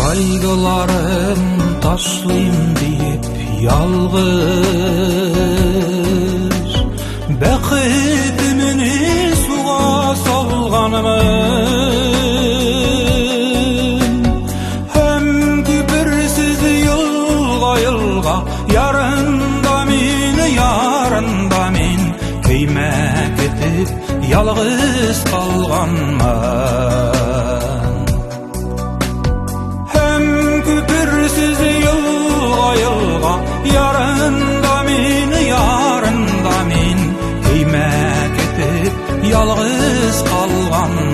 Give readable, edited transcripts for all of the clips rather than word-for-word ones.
Kaydılarım taşlayayım deyip yalğız Bekitimini suğa salganımın Hem gübürsiz yılga yarında min Kıymek etip yalğız kalganman Küpürsüz yılga yarında min Kıymek etip yalğız kalganman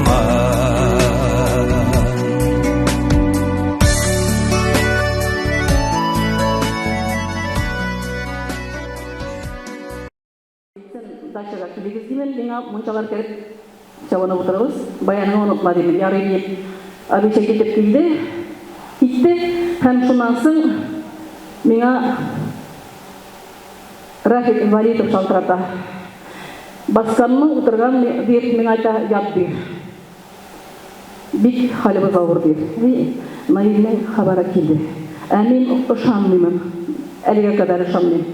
Daşaga kilimiz demen, mena mınçalar kerip çabana oturabız. Bayanını unutma demen, yarı deyip abişe ketip kildi. Gitti, hem şundan soň mena Rafik Invalidov şaltırata. Baskanını oturgan bir men ayta yap bir. Bik halımız ağır bir. Nailne habara kildi. Amin ışanmıyım. Eliga kadar ışanmıyım.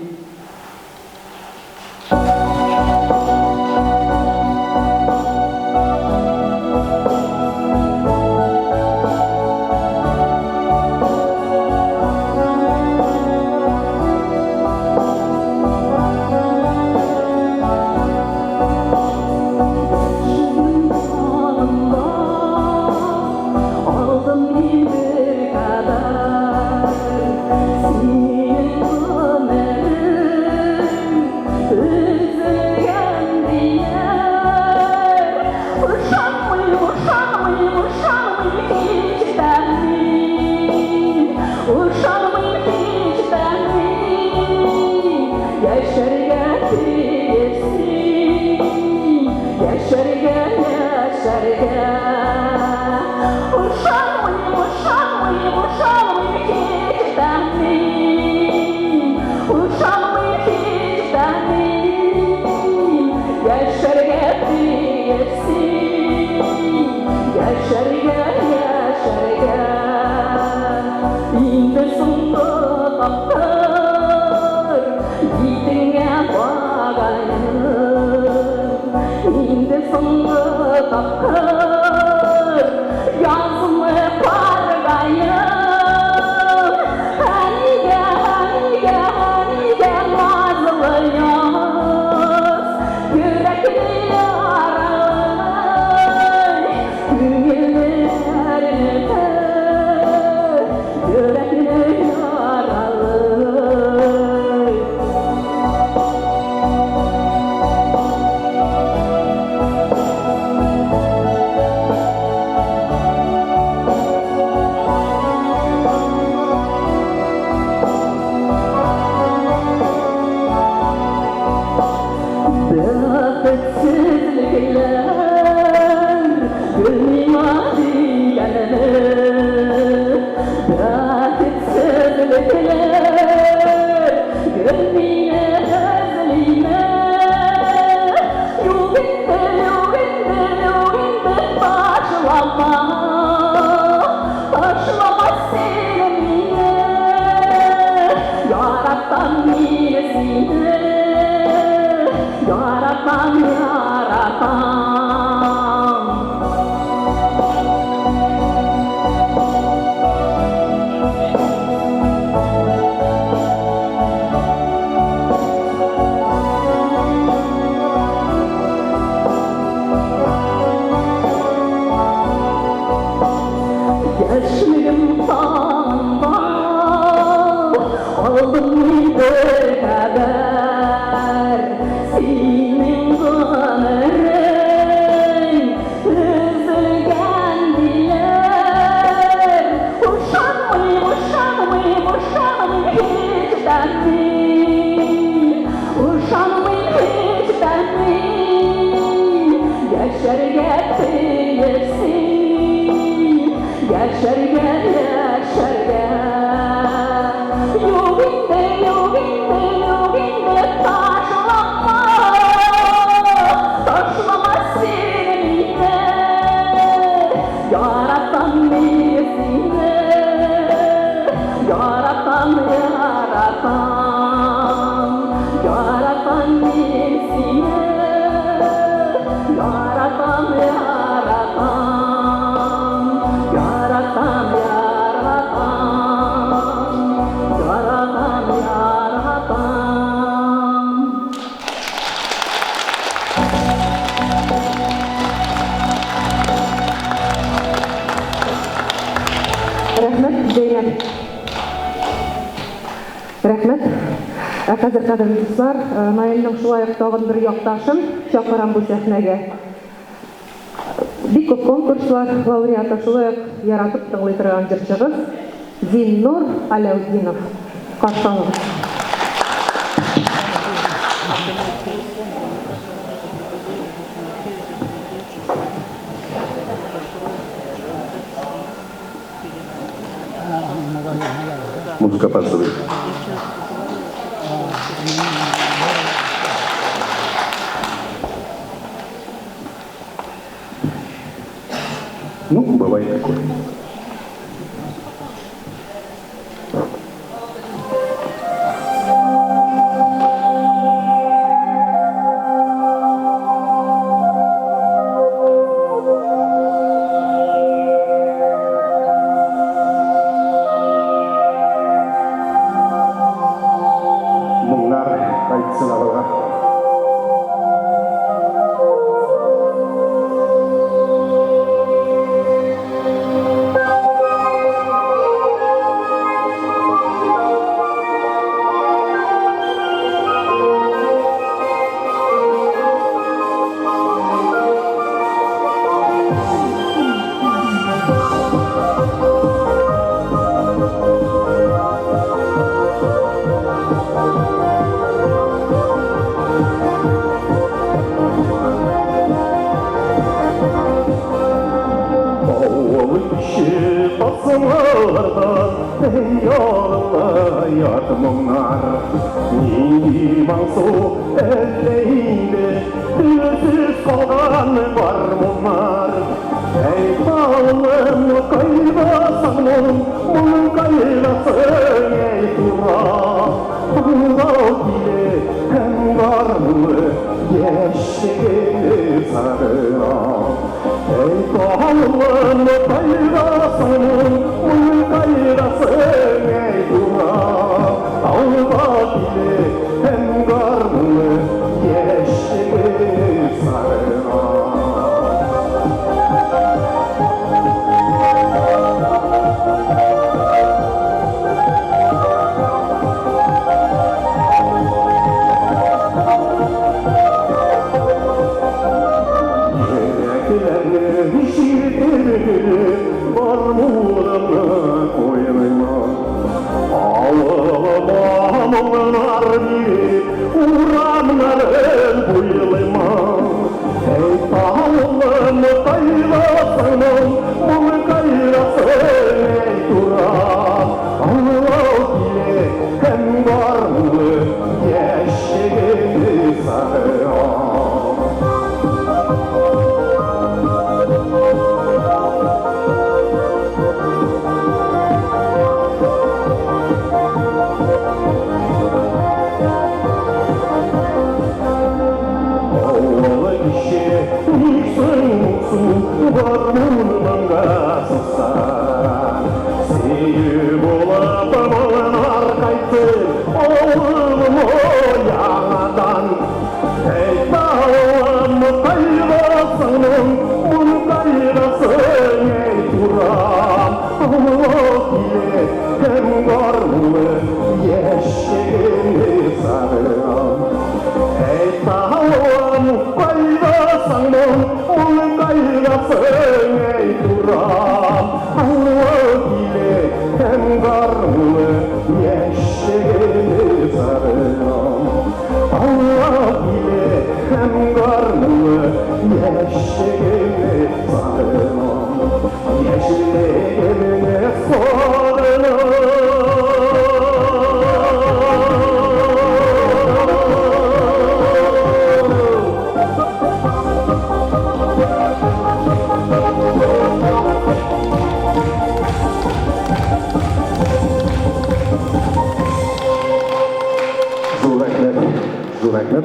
Рәхмәт. Хәзер кадерле дуслар, Наилнең шулай ук тагын бер якташын чакырам бу сәхнәгә. Бик күп конкурслар лауреаты шулай ук яратып тыңлый торган җырчыбыз Зиннур Аляутдинов. Каршы алыгыз. Музыка опаздывает. Ну, бывает такое.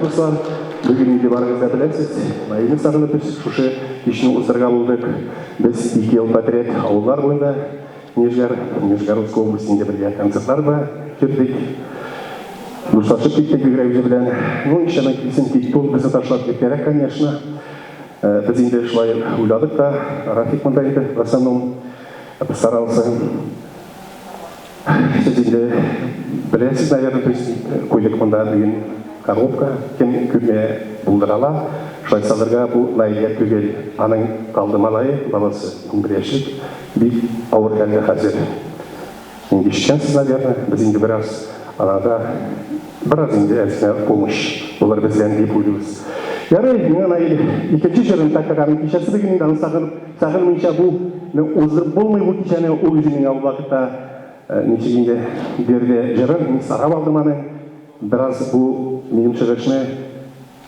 достар, бүгін үйде барыңызда білесіз. Майыны сағынып біз шушы ішін ұсырға болдық. Біз 2 ел подряд ауылдар бойында Нижегородской областында бірге концерттар ба жүрдік. Дұрсашып кеттік играйымызы білән. Ну, ішінен келсін тиктол бізді ташлап кеткерек, конечно. Біз енді шылай ойладық та, Рафик мұндайды, в основном постарался. Сіз енді білесіз, наверное, то есть көйлек мұнда деген коробка, кем күрме бұлдырала. Шайсаларға бұл лайыға түгел аның қалды малайы, баласы күмбірешік, бейт ауыр әлі қазір. Енді ішченсіз, наверное, біз енді біраз анада біраз енді әзіне помощь олар бізден деп ойлаймыз. Ярай, мен екінші жерін таққағаным кешесі дегенін аны сағынмайша бұл оздырып болмай бұл кешені ол өзінің ал уақытта нешегенде берде жырын, мен сағап алдым аны. Біраз бұл менің шығышыны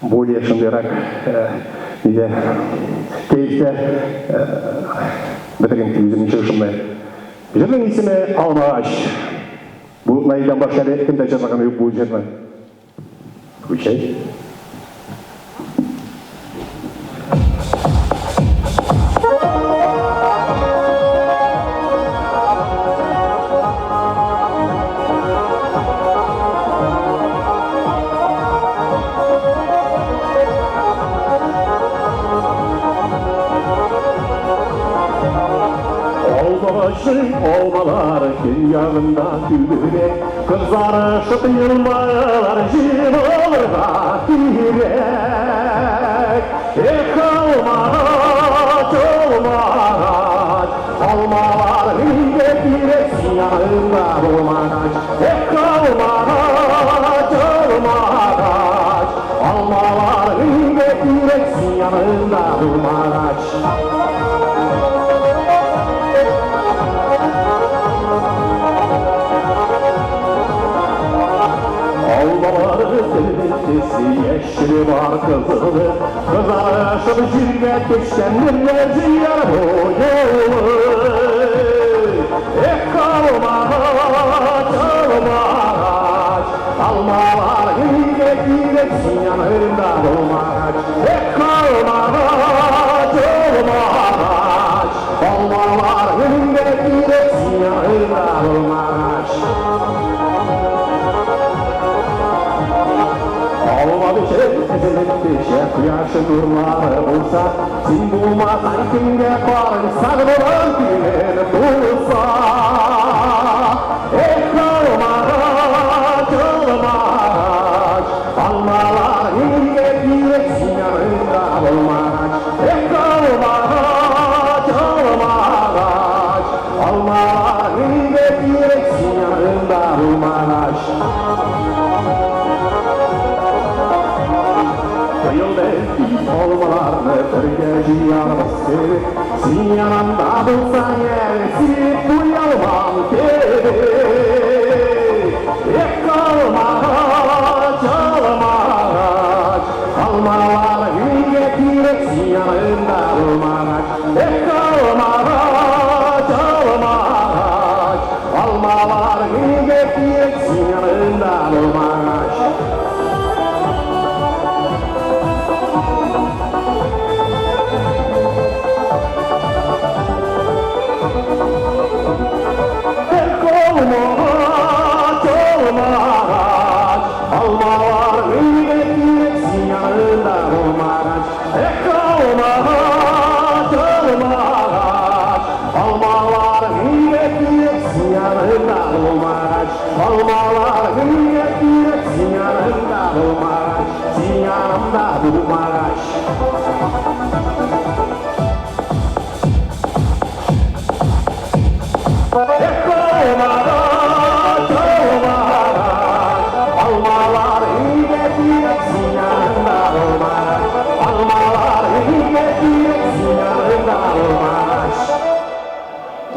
более шындырақ кейтті бітірген өзінің шығышымды. Жырның есімі Алмағаш. Бұл найдан бақшары кімді жазаған өк бұл жырны. Көшей. Olmalar gün yağında tübürek, kızları şıtıyılmalar jimolga direk. Olmaç, olmaç, olmalar hüngek direk yanında olmaç. Olmaç, olmaç, olmalar hüngek direk yanında olmaç. Yeşili var kızılı, kızarışıp jirge düşkenler ziyar boyulu. Kalmaç, almaç, almalar giyek giyek yanında olmaç. Kalmaç, almaç, almalar giyek giyek yanında olmaç. Olmadı eziletti yaşı durmalı bulsa, sen bulmasan kimge varın sağın olan güven bulsa. Kalmaç, olmaç, almalar yiyek yiyek sinyanında olmaç. Kalmaç, olmaç, almalar yiyek yiyek sinyanında olmaç. Olmalarını türgeci yanımız gerek. Sen yanımda bulsan yer, silip uyalmam gerek. Kalmaç, almaç, almalar yiyek yiyek sen yanımda olmaç. Kalmaç, almaç, almalar yiyek yiyek sen yanımda olmaç.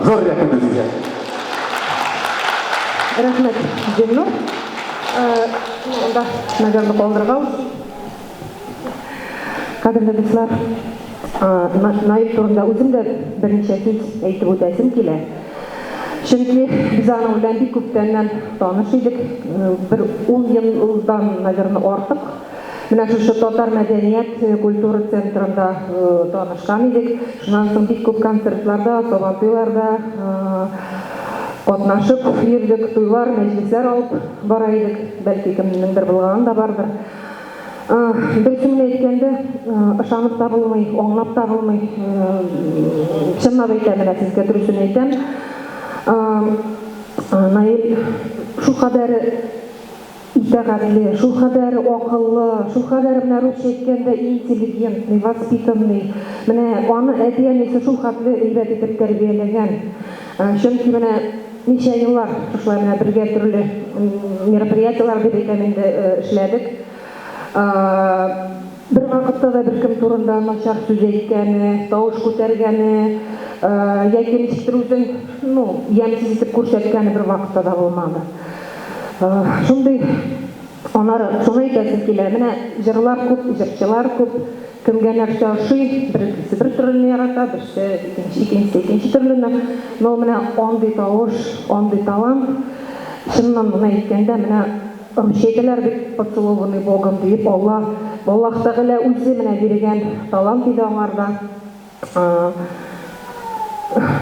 Zor yakın düzeyce. Rahmet Cenno. Onda nagarını kaldırğal. Kadırlı dostlar, naip turunda özüm de birinci söz aytib o'taysim kela. Çünkü biz ana bilan bek ko'pdan tanışıydık. Bir 10 yıldan nagarını ortiq. Менә шушы татар мәдәният культура центрында танышкан идек. Шуннан соң бик күп концертларда, сабантуйларда катнашып йөрдек, туйлар, мәҗлесләр алып бара идек. Бәлки кемнеңдер булган да бардыр. Беркемне әйткәндә, ышанып та булмый, аңлап та булмый. Чынлап әйтәм, менә сезгә дөресен әйтәм. Наил шу кадәр итәгатьле, шу кадәр акыллы, шу кадәр менә рус әйткәндә интеллигентный, воспитанный. Менә аны әти-әнисе шу хәтле өйрәтеп итеп тәрбияләгән. Чөнки менә ничә еллар шулай менә бергә төрле мероприятиялар дип әйтәм инде эшләдек. Бер вакытта да беркем турында начар сүз әйткәне, тавыш күтәргәне, яки ничектер үзен, ямьсез итеп күрсәткәне бер вакытта да булмады. Шундый анары шуны әйтәсем килә. Менә җырлар күп, җырчылар күп, кемгә нәрсә ошый, берсе бер төрле ярата, берсе икенче төрле. Но менә андый тавыш, андый талант, чыннан моны әйткәндә, менә Рушейтеләр бит поцелованный Богом дип, Аллаһ Тәгалә үзе менә биргән талант иде аңарда.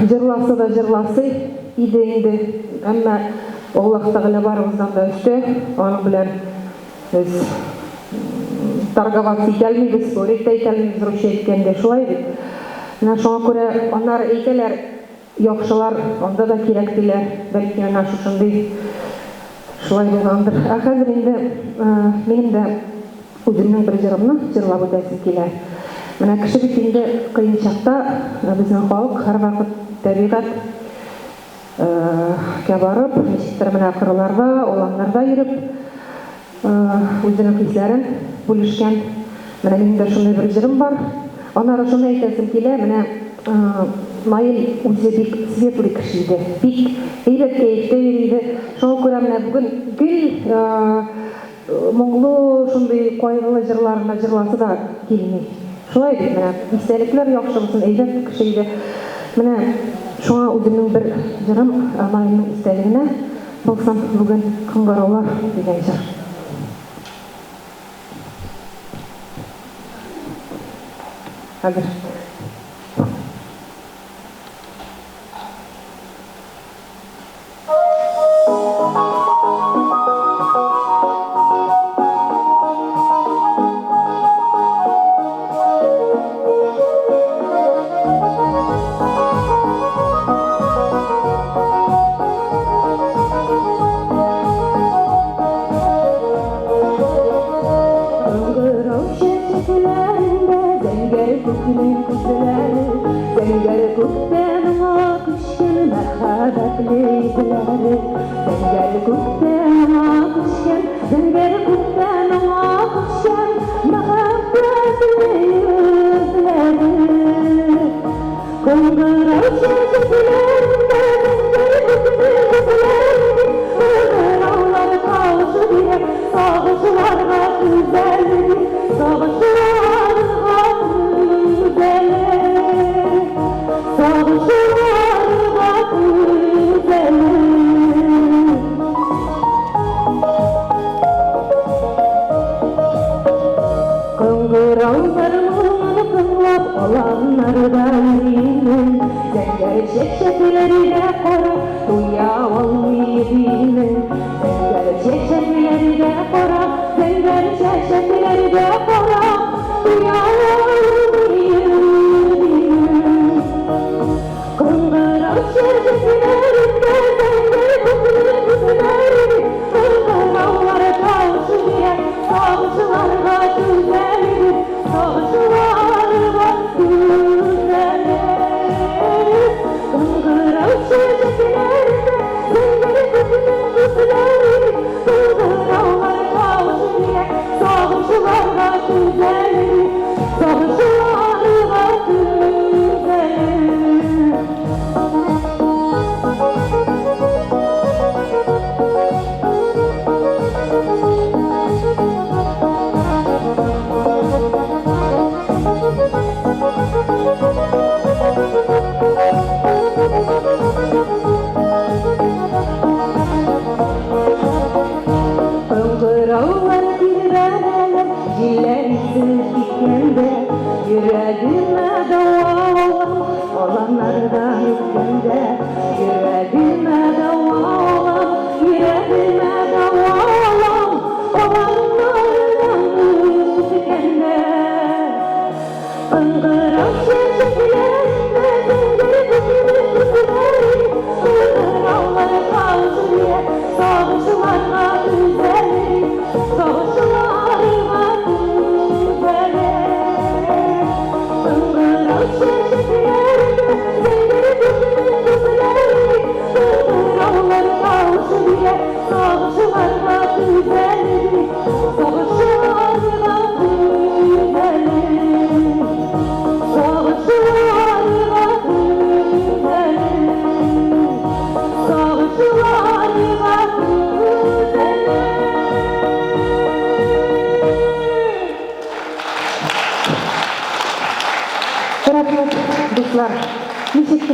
Җырласы да җырласы иде инде, әмма Аллаһ Тәгалә барыбыздан да өстә, аның белән без торговаться итәлмибез, спорить итәлмибез русча әйткәндә, шулай бит. Менә шуңа күрә аннары әйтәләр, яхшылар анда да кирәк диләр, бәлки менә шушындый шулай булгандыр. Хәзер инде минем дә үземнең бер җырымны җырлап үтәсем килә. Менә кеше бит инде кыен чакта безнең халык һәрвакыт табигать барып, ничектер менә кырларда, аланнарда йөреп, үзенең хисләрен бүлешкән. Менә минем дә шундый бер җырым бар. Аннары шуны әйтәсем килә, менә Наил үзе бик светлый кеше иде, бик әйбәт кәефтә йөри. Шуңа күрә менә бүген гел моңлы, шундый кайгылы җырларына җырласы да килми. Шулай бит, менә истәлекләр яхшы булсын, әйбәт кеше иде. Менә шуңа үземнең бер җырым Наилнең истәлегенә булсын бүген кыңгыраулар дигән җыр. Хәзер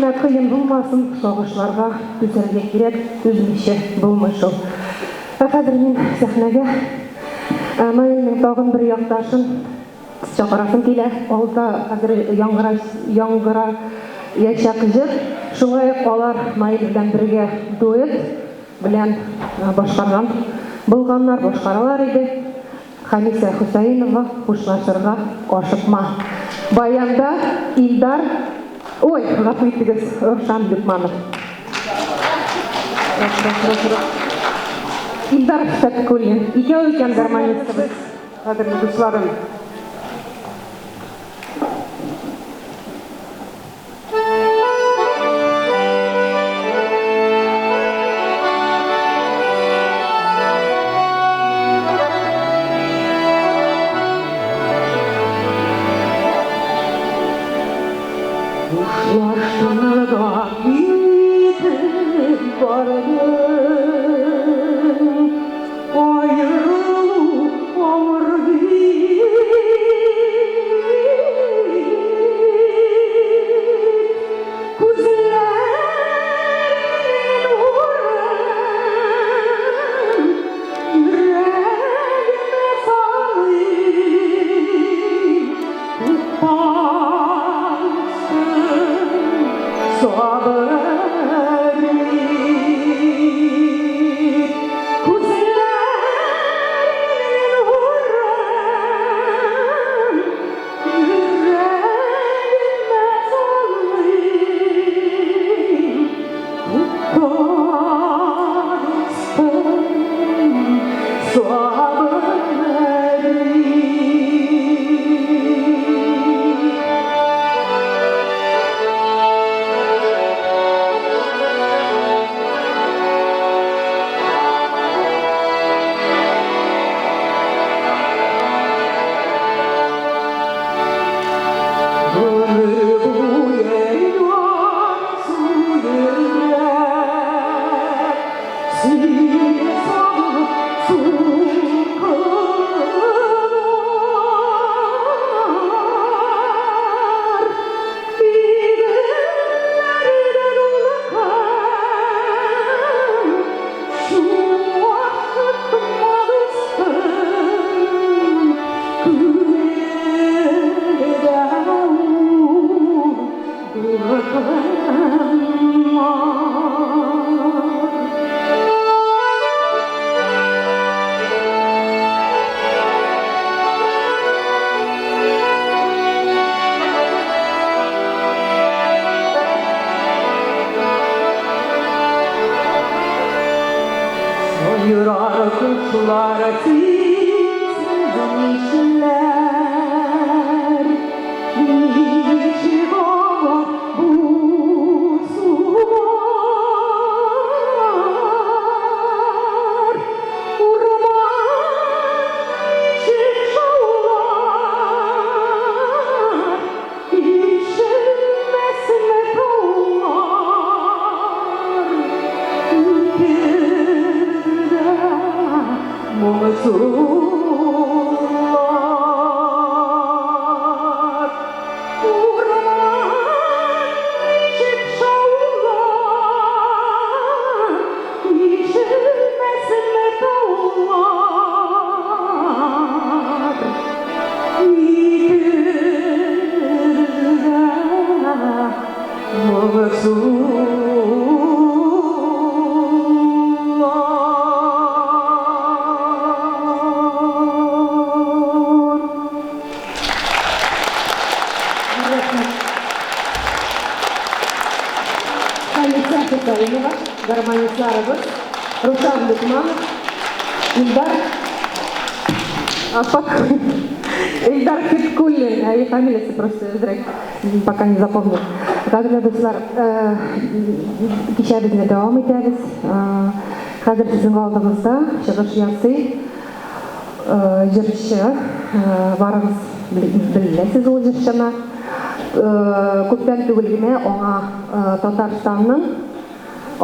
Мана кыйын булмасын, согышларга түзәргә кирәк, түзмичә булмый шул. Хәзер мин сәхнәгә Майның тагын бер якташын чакырасым килә. Ул да хәзер яңгыра яшәк җыр. Шулай алар Май белән бергә дуэт белән башкарган булганнар, башкаралар иде. Хамиса Хусаинова хушлашырга ашыкма. Баянда Илдар, ой, гафу итегез, Рушан Люкманов. Илдар Шәткуллин, икәү икән гармонистыбыз, кадерле дусларым. Гармонистларыбыз Рушан Люкманов, Илдар Шәткуллин, фамилиясы просто зря пока не запомнил. Кадерле дуслар, кичә безне дәвам итәбез. Хәзер сезнең алдыгызда чыгыш ясый җырчы, барыгыз беләсез ул җырчыны. Күптән түгел генә аңа Татарстанның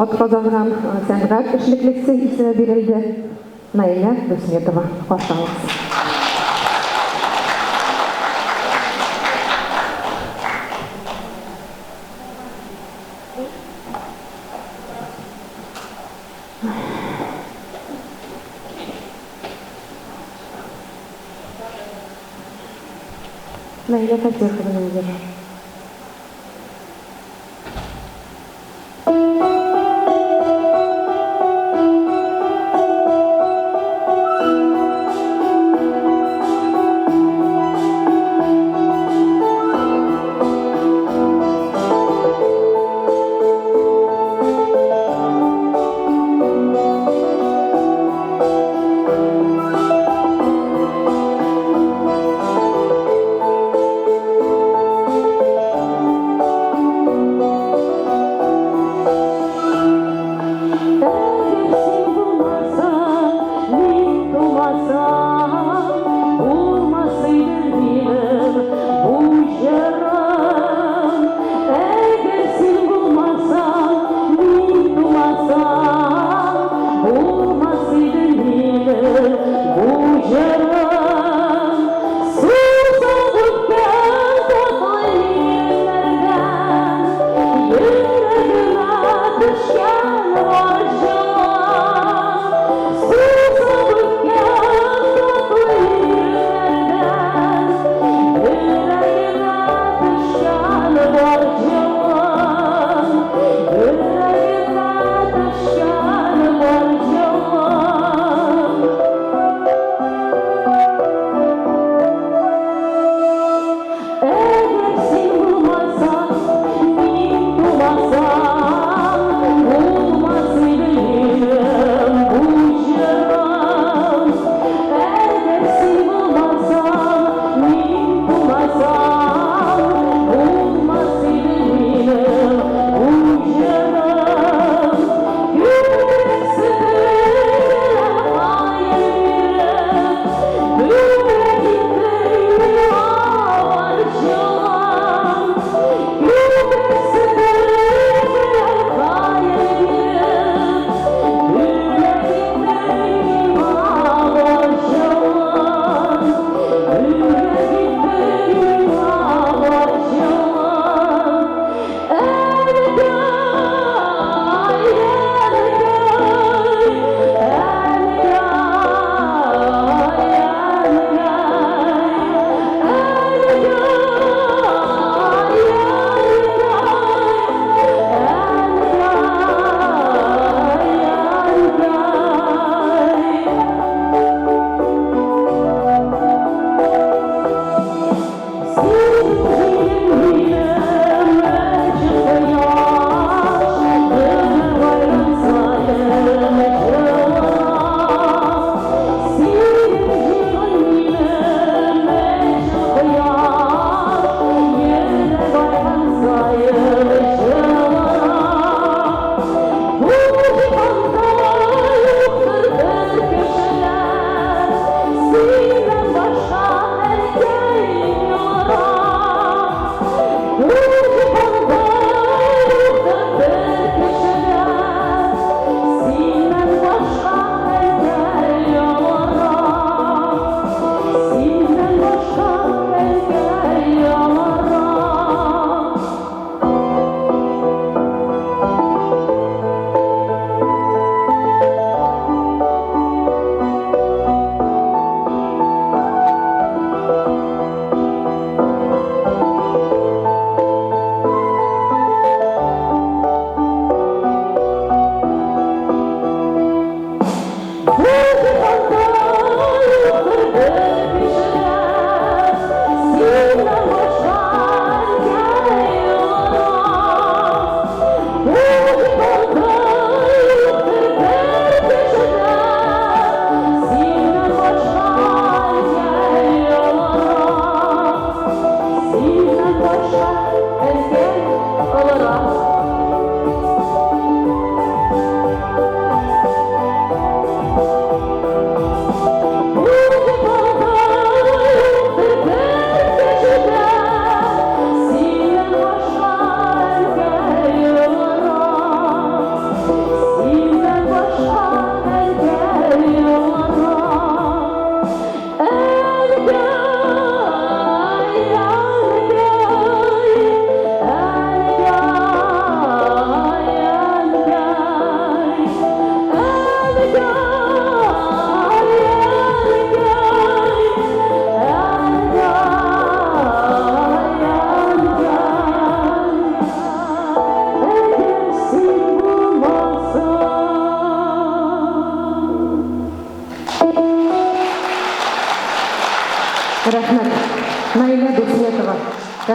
атказанган сәнгать эшлеклесе исеме бирелде. Наиля Дусметова. Каршы алыгыз. Neyle kaçıyor kızım?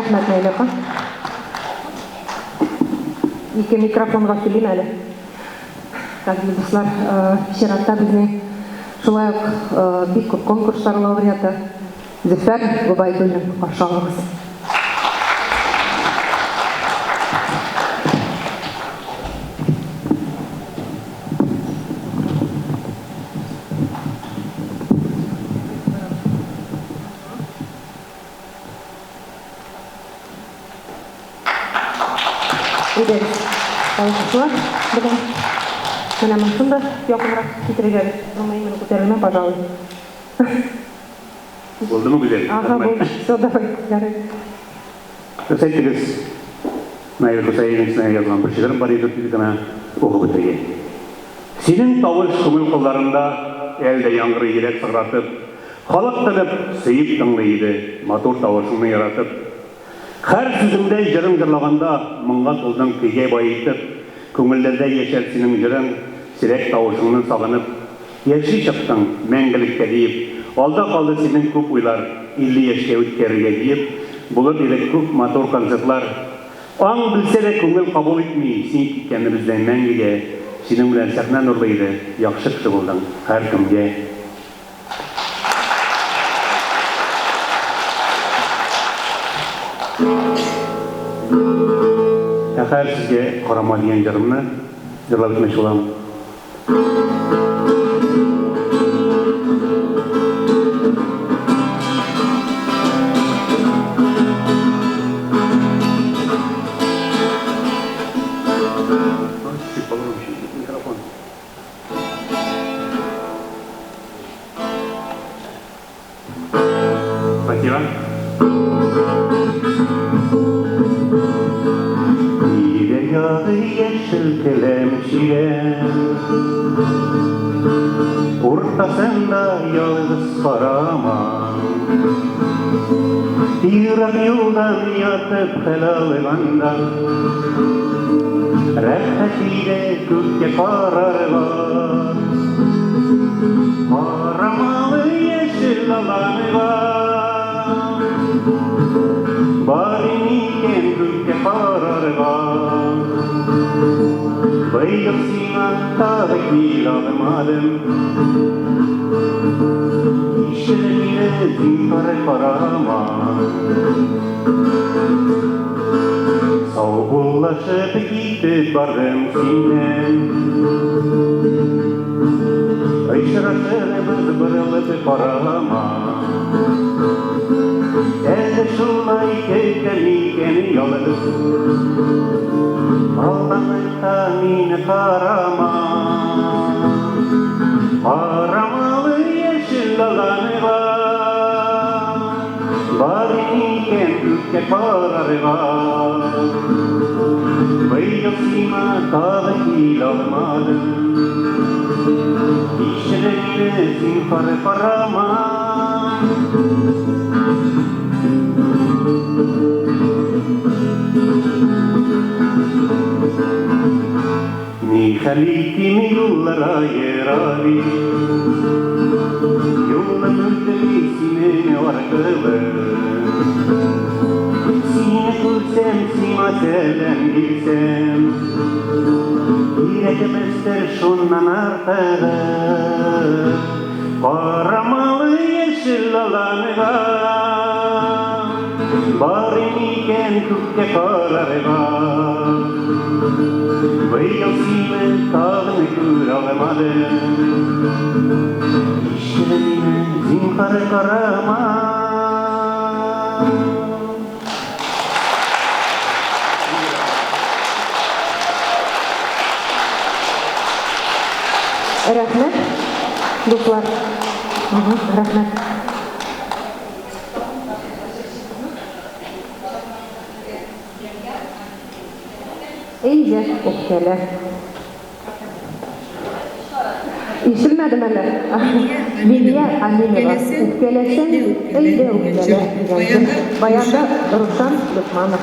Рәхмәт Нәйләхан. Ике микрофонға сөйлейм әле. Тәгъзимле дуслар, чиратта безнең шулай ук бик күп конкурслар лауреаты Зөфәр Губайдуллин каршы алабыз. Талқылаушылар, бүгін менә мынсын да якынрак китерергә алмаймын, күтәрелмә, пожалуй. Булдымы güzel? Ага, болды. Все, давай, ярый. Өсәйтегез, Наир Хусайнович язған бір шиғырым бар еді, біз ғана оқып өтірген. Сенің тауыш көңіл қолдарында әлде яңғыры елек сығратып, халық тіліп, сүйіп тыңлайды, мотор тауышыңны яратып. Қар сүзіңде жырын жырлағанда, мұңға толдың күйге байытып, көңілдерде ешер сенің жырын, сирек тауышыңны сағынып, ерші шықтың, мәңгілікке дейіп, алда қалды сенің көп ойлар, 50 ешке өткеріге дейіп, бұлып елік көп мотор концертлар. Аң білсе де көңіл қабыл етмей, сен кеткені бізден мәңгіге, сенің білән сәхнә нұрлайды, яқшы кіші болдың әр кімге. Әқәр сізге қарама деген жырымны жырлап өтмекші боламын. Спасибо. Yağı yeşil kelemşiren, ortasında yalnız karaman, bir yoldan yatıp helaliganda, rahmetiyle gökte kararlar, karamalı yeşil alanı var, bariniken gökte kararlar. Bayılsına tarık alamadım, işlerine zinkarı karama. Savgulaşıp gitti barım sinen, Ayşıraşını bızbırılıp karama. Elde şulay kekemiken yalırız, Aldanlıkta mine karama, karamalı yeşil alanı var, bariniken ülke kararı var. Bayılsima tağdaki almadım, işlerine zinkarı karama. Ni haliki yollara yerali, yolla müjdesine varkılı. Sine kursem simatelen bilsem, yürekimizdir şundan artağı. Karamalı yeşil alanı var, bariniken kökte kararı var. Bayılsime tağını gür alamadım, işlerine zinkarı karama. Рәхмәт, дуслар. Рәхмәт. Әйдә, үпкәлә. Ишелмәдем әле. Лилия Аминова. Үпкәләсәң, әйдә үпкәлә. Баянда Рушан Лукманов.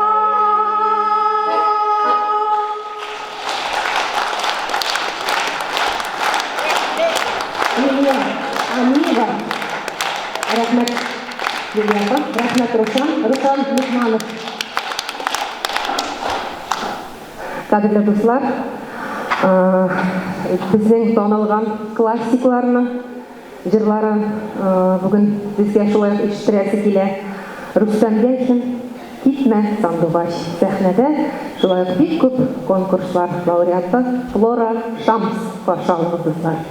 рахмет Руслан Лукманов. Кадрлы дуслар, біздің танылған классикларны, жырлары бүгін бізге шулай иштирәсе килә. Рустам Яхин, Китмә Сандугач сәхнәдә шулай бик күп конкурслар лауреаты Флора Шамс каршы алыгызлар.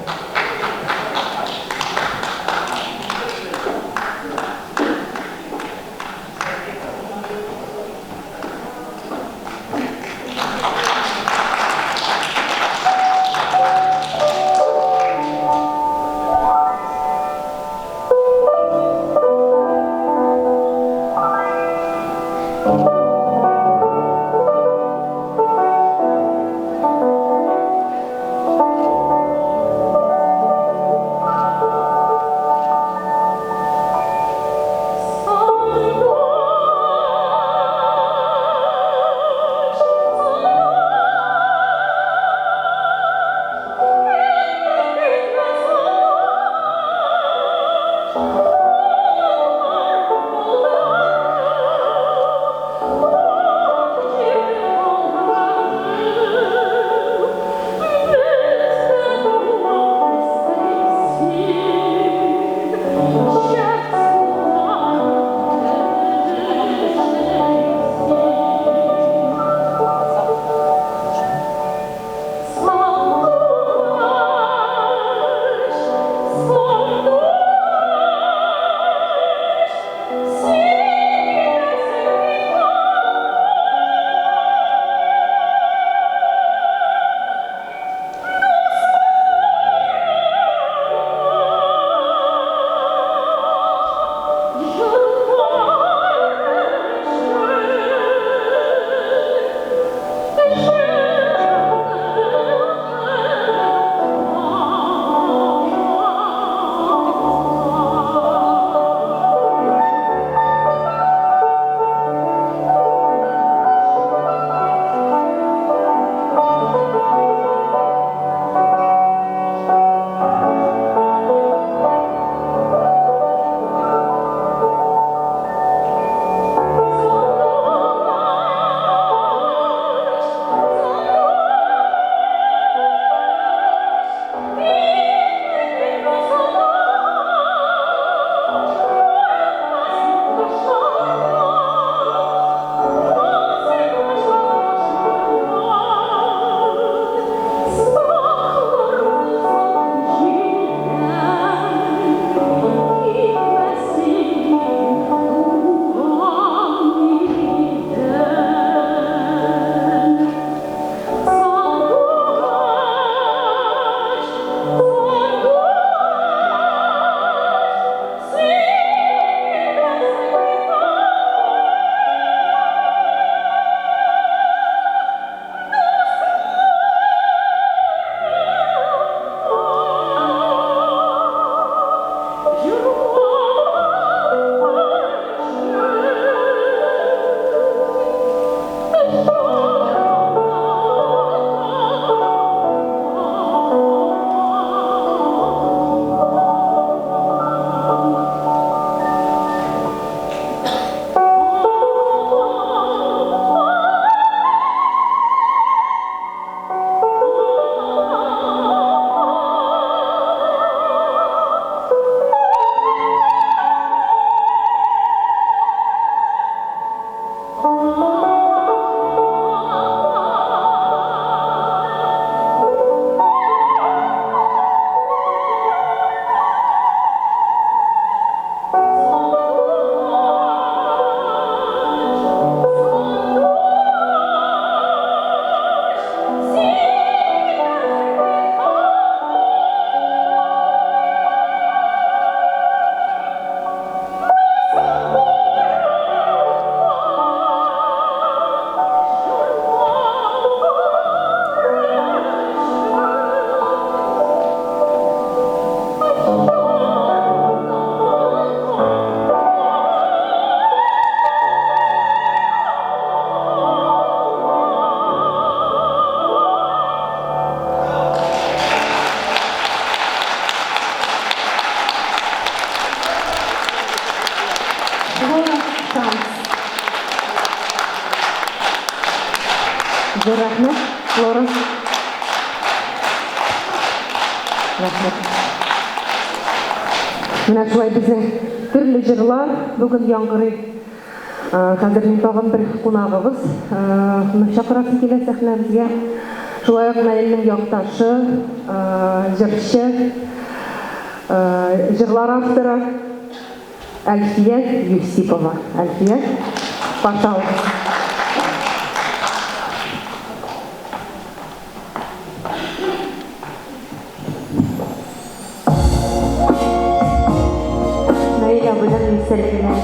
Рахмет, Флоренс. Рахмет. Менә шулай безнең төрле җырлар бүген яңгырый. Хәзер тагын бер кунагыбыз чакырасы килә сәхнәбезгә. Шулай ук Наилнең якташы, җырчы, җырлар авторы Әлфия Юсипова. Әлфия, пожалуйста. Наиля белән Сәлимә.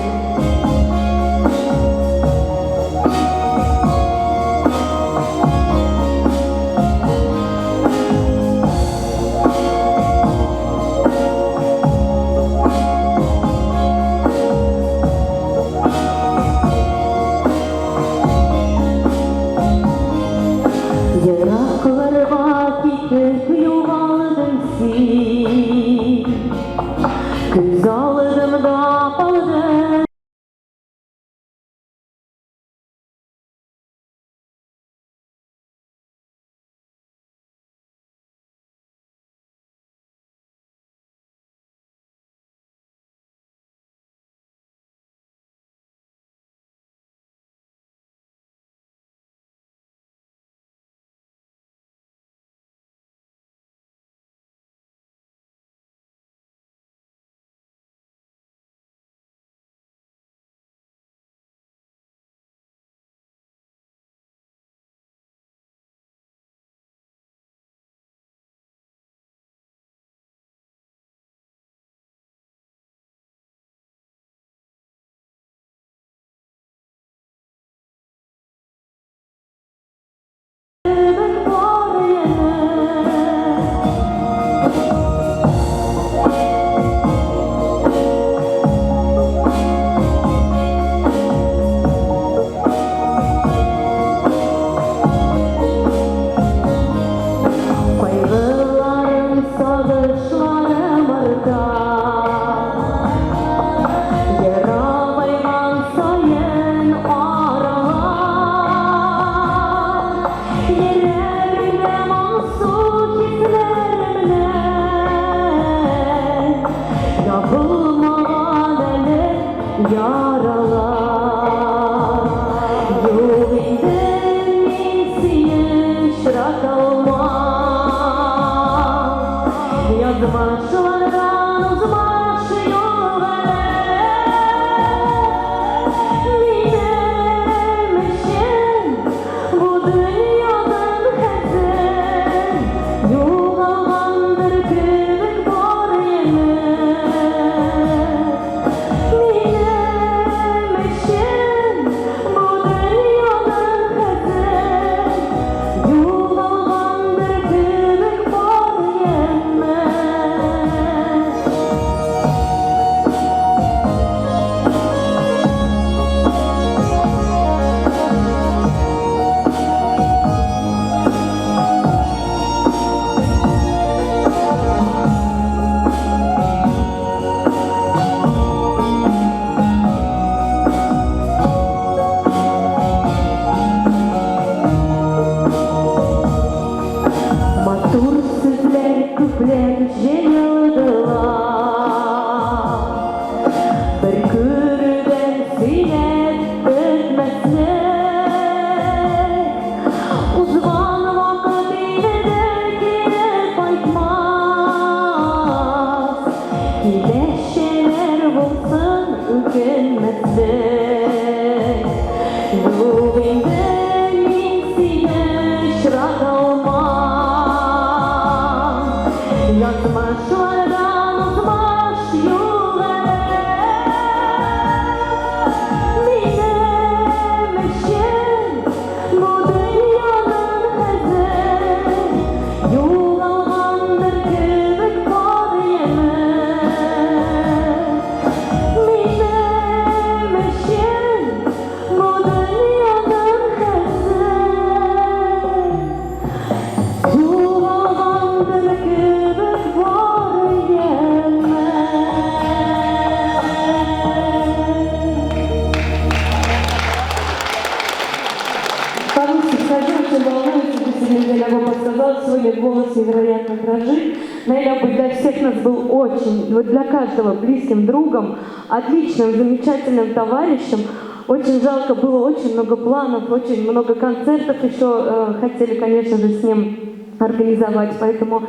Parmi ces stagiaires очень волнуюсь, что сегодня Ляго сказал, сегодня голос невероятно дрожит. Ляго для всех нас был очень, вот для каждого близким другом, отличным, замечательным товарищем. Очень жалко, было очень много планов, очень много концертов еще хотели, конечно же, с ним организовать, поэтому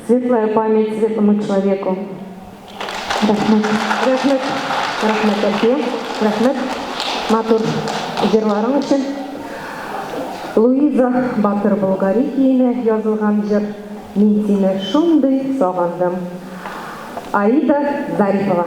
светлая память светлому человеку. Рахмет. Рахмет. Рахмет әке. Рахмет. Матур жырларың үшін. Луиза Батыр Болгари кейіне жазылған жыр «Мен сені шундый сағындым». Аида Зарипова.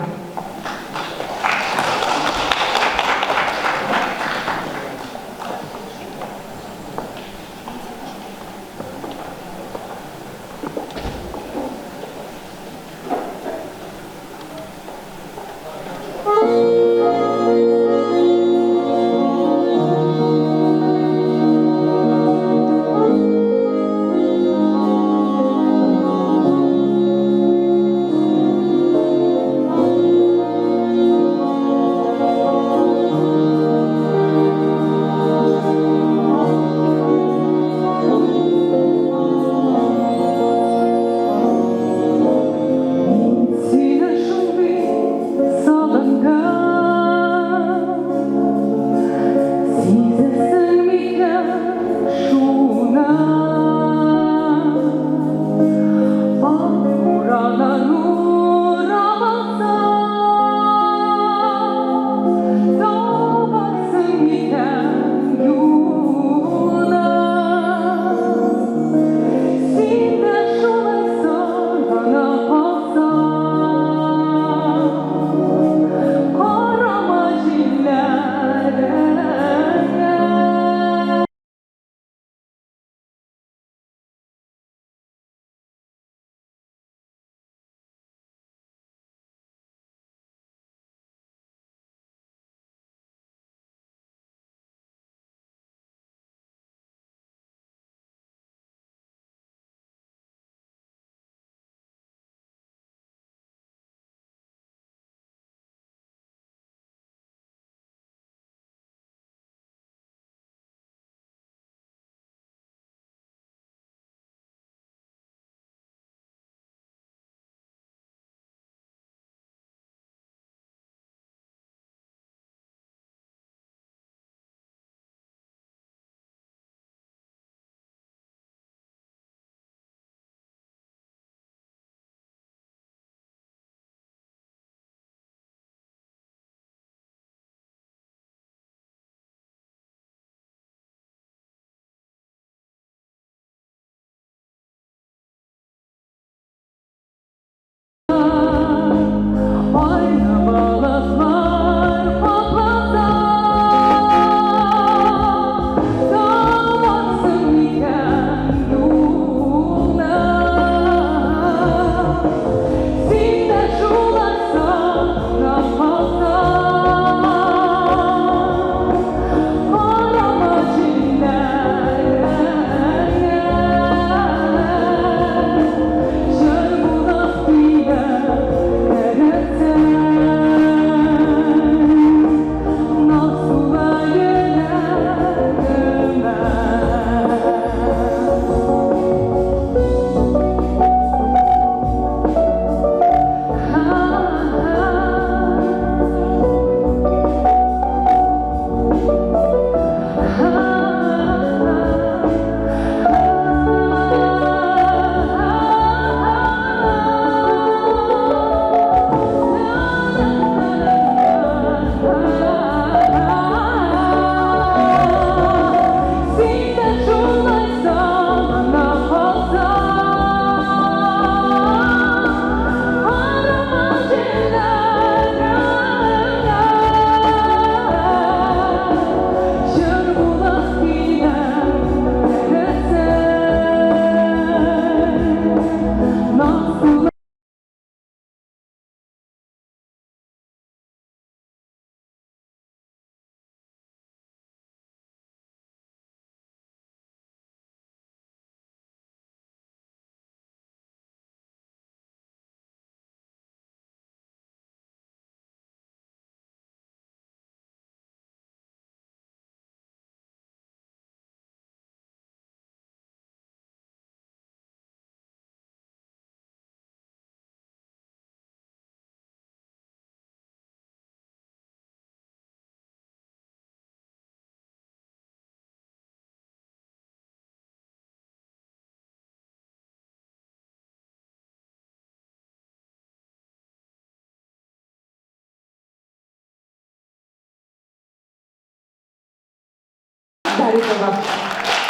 Шарипова.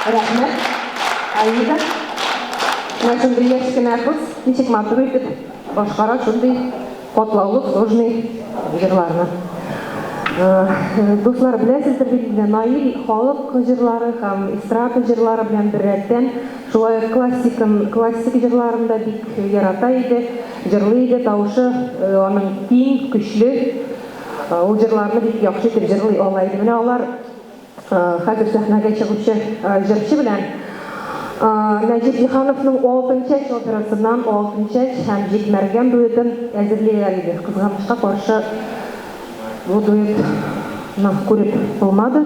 Рахмет. Аида. Мен шундай яшкенә кыз, ничек матур итеп башкара шундай катлаулы сложный җырларны. Дуслар, беләсездер бит, Наил халык җырлары һәм эстрада җырлары белән беррәттән шулай классик җырларында бик ярата иде, җырлый иде, тавышы аның киң, көчле. Ул җырларны бик яхшы итеп җырлый ала иде. Менә алар хәзер сәхнәгә чыгучы җырчы белән Нәҗип Җиһановның 6-нчы операсыннан 6-нчы һәм җитмәргән дуэтын әзерлиләр иде. Кызганычка каршы бу дуэтны күреп булмады.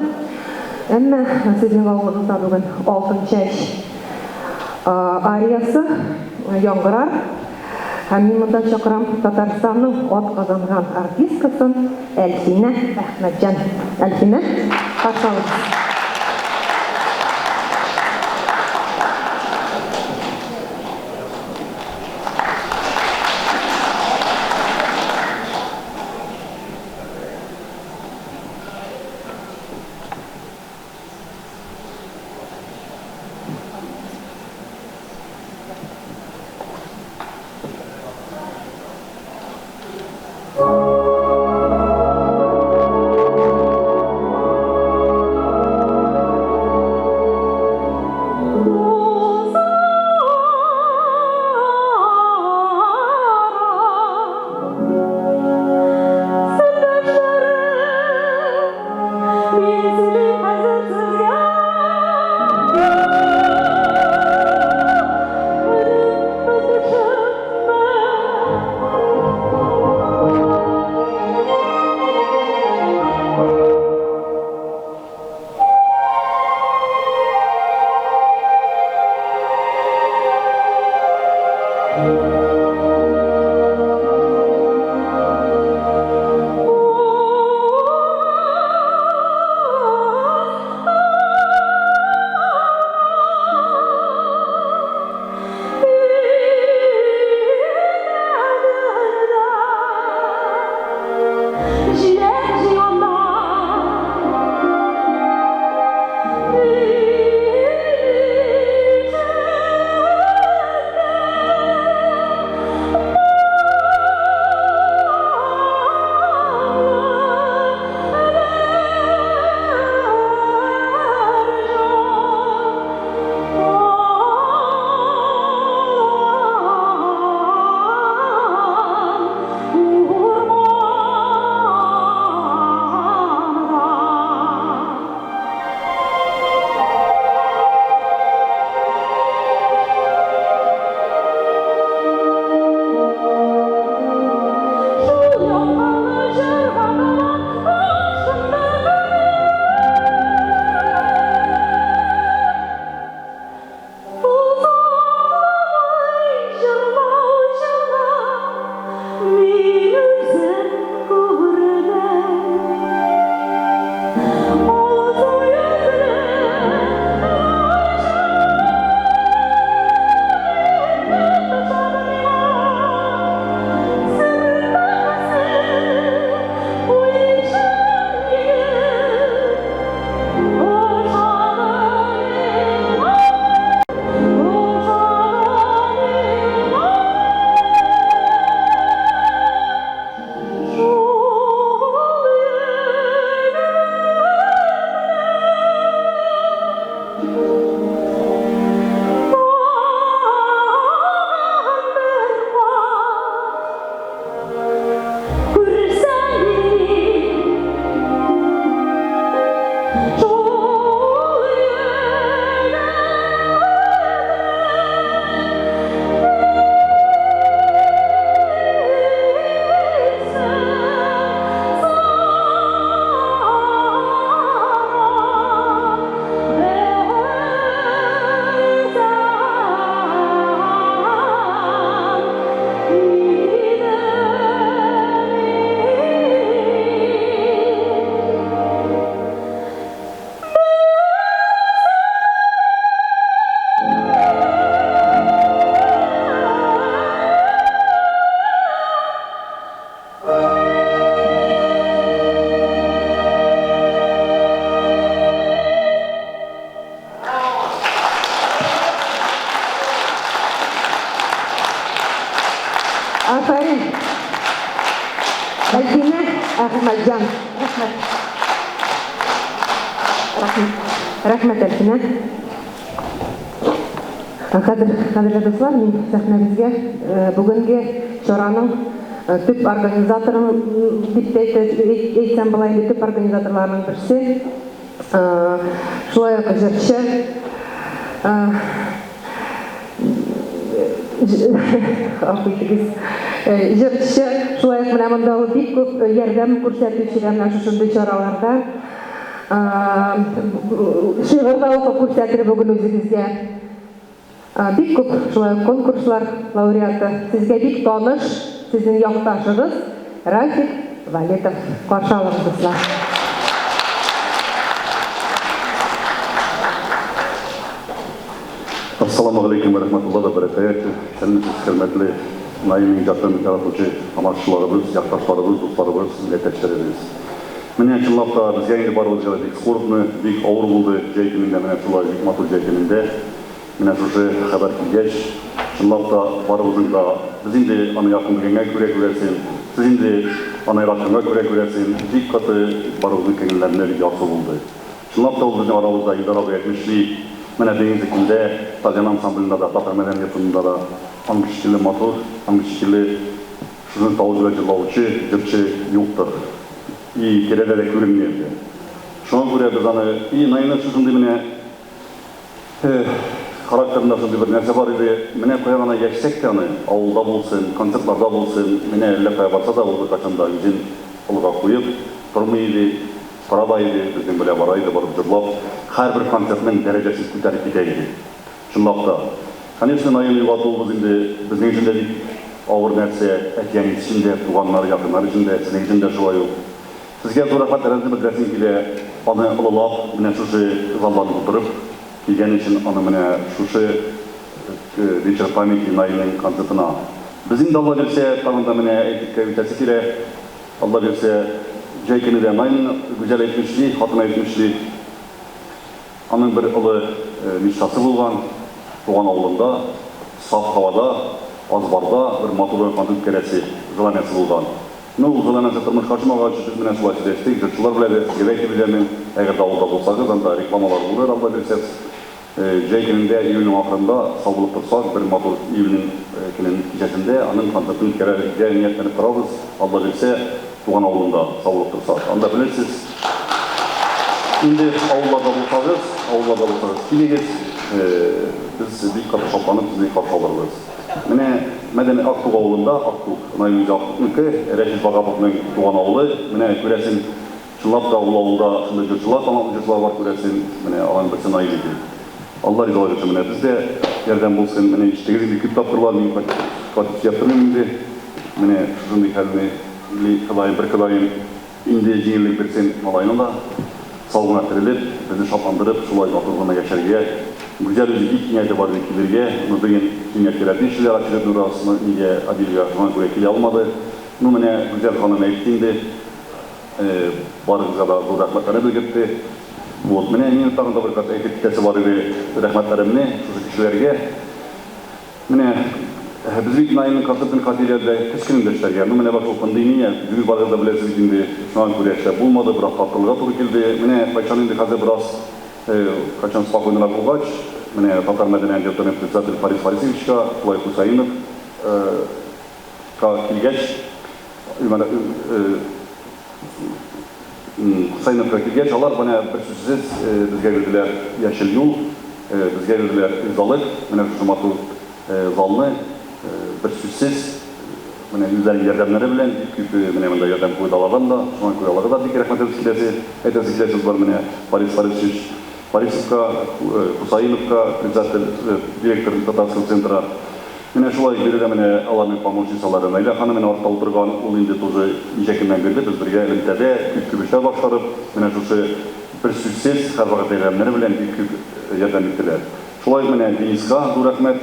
Әмма сезнең авылыгызда бүген 6-нчы ариясы яңгырар. Һәм мин монда чакырам Татарстанның атказанган артисткасын Әлфинә Әхмәтҗан. Әлфинә, каршы алыгыз. Майдан. Рахмет Әлфинә. Қадірлі достар, мен сәхнәбізге бүгінгі шараның төп организаторын деп әйтсем болайын, төп организаторларының бірісі шулай ук жыршы шулай ук менә монда бик күп ярдәм күрсәтүчеләр менә шушындай чараларда шигырь да укып күрсәтер бүген үзегезгә. Бик күп шулай конкурслар лауреаты. Сезгә бик таныш, сезнең якташыгыз Рафик Валетов. Каршы алыгыз, дуслар. Ассаламу алейкум ва рахматуллахи ва баракатух. Хөрмәтле Наимин жатын яратучы аманчыларыбыз, якташларыбыз, дусларыбыз, милләттәшләребез. Менә чынлап та безгә инде барыбызга бик скорбны, бик авыр булды җәйкенендә, менә шулай бик матур җәйкенендә. Менә шушы хәбәр килгәч, чынлап та барыбызның да без инде аны якын белгәнгә күрә күрәсен, сез инде аны яратканга күрә күрәсен, бик каты барыбызның күңелләрендә бик яхшы булды. Чынлап та ул безнең арабызда Илдар абый әйтмешли, менә дигән көндә стадион ансамблендә да, татар мәдәниятында да аңгышчылы матур, аңгышчылы шуны тавыш җырлаучы, җырчы юктыр. И керәләр күренмәде. Шуңа күрә без аны и найны шушындый менә характерында шундый бер нәрсә бар иде. Менә куягана яшьсәк тә аны авылда булсын, концертларда булсын, менә әллә кая барса да ул качанда үзен алга куеп тормый иде, карабай иде, безнең белән бара иде, барып җырлап, һәрбер концертның дәрәҗәсен күтәреп китә иде. Шундый да. Конечно, найны ватылбыз инде безнең өчен дә бик авыр нәрсә, әтияң өчен дә, туганнар, якыннар өчен дә, сезнең өчен дә шулай ук. Сезгә зур рәхмәтләрне белдерәсем килә, аны олылап, менә шушы залларда утырып, килгән өчен аны менә шушы вечер памяти Наилнең концертына. Без инде Алла берсә, тагында менә әйтеп үтәсе килә. Алла берсә, җәйкенедә Наилнең гүзәл әйтмешли, хатын әйтмешли. Аның бер олы мишасы булган, туган авылында, саф һавада, азбарда бер матур концерт керәсе, җыламасы булган. Ну, узган тормыш кашмагач, без менә шулай сөйләштек, җырчылар белән дә гәбәйт беләмен, әгәр авылда булсагыз, анда рекламалар булыр, Алла берсә. Җәйкенендә июнь ахырында саулык тотсак, бер матур июнь көнен кичәсендә аның концертын керергә ниятләнеп торабыз. Алла берсә, туган авылында саулык тотсак. Анда беләсез, инде авылда булсагыз, килегез, без бик каты шатланып сезне каршы алырбыз. Менә Мәдәни Актук авылында, Актук, Наилнең Актукныкы, Рәшит Багаповның туган авылы, менә күрәсен, чынлап та ул авылда шундый җырчылар, тамаклы җырчылар бар күрәсен, менә алар берсе Наил иде. Алла ризалык өчен менә бездә ярдәм булсын, менә иштегез инде күп тапкырлар мин катып яптырмын инде. Менә шундый хәлне бер кылайым инде җиңеллек берсен малайның да саугына терелеп, безне шатландырып, шулай матур яшәргә. Güzel bir ilk niyeti vardı kilirge. Bunu bugün dünya kiratmışlar, Akşenet Nurası'nı niye Adilya Şuan Kurekili almadı. Bunu mene güzel hanım eğittiğinde barınıza da bu rahmetlerine bilgitti. Bu mene yine tanrıda bir kat eğitikesi var idi rahmetlerimni, şu kişilerge. Mene biz ilk Nail'in konsertini katilerde keskinin deşlerge. Bu mene bak o pandemiye, düğün barınıza bilesiz şimdi Şuan Kurekili bulmadı, biraz tatlılığa turu kildi. Mene kaçan indi hazır biraz Kaçan спокойно булгач, менә татар мәдәниятының председатель Фарис Фарисовичка, Флой Хусаинов килгәч, Хусаиновка килгәч, алар менә берсүзсез безгә бирделәр яшел юл, безгә бирделәр залык, менә шушы матур залны берсүзсез менә үзләренең ярдәмнәре белән күп менә монда ярдәм куйдалардан да, шуңа күрә аларга да бик рәхмәт әйтәсе бар менә Фарис Фарисович Фарисовка, Хусаиновка, председатель, директор татарского центра. Менә шулай бирелә менә аларның помощницалары. Наиля ханым менә артта утырган, ул инде тоже ничә көннән бирле без бергә элемтәдә күп эшләр башкарып, менә шушы бер сүзсез һәрвакыт әйләнмәләре белән бик күп ярдәм иттеләр. Шулай менә Дениска зур рәхмәт,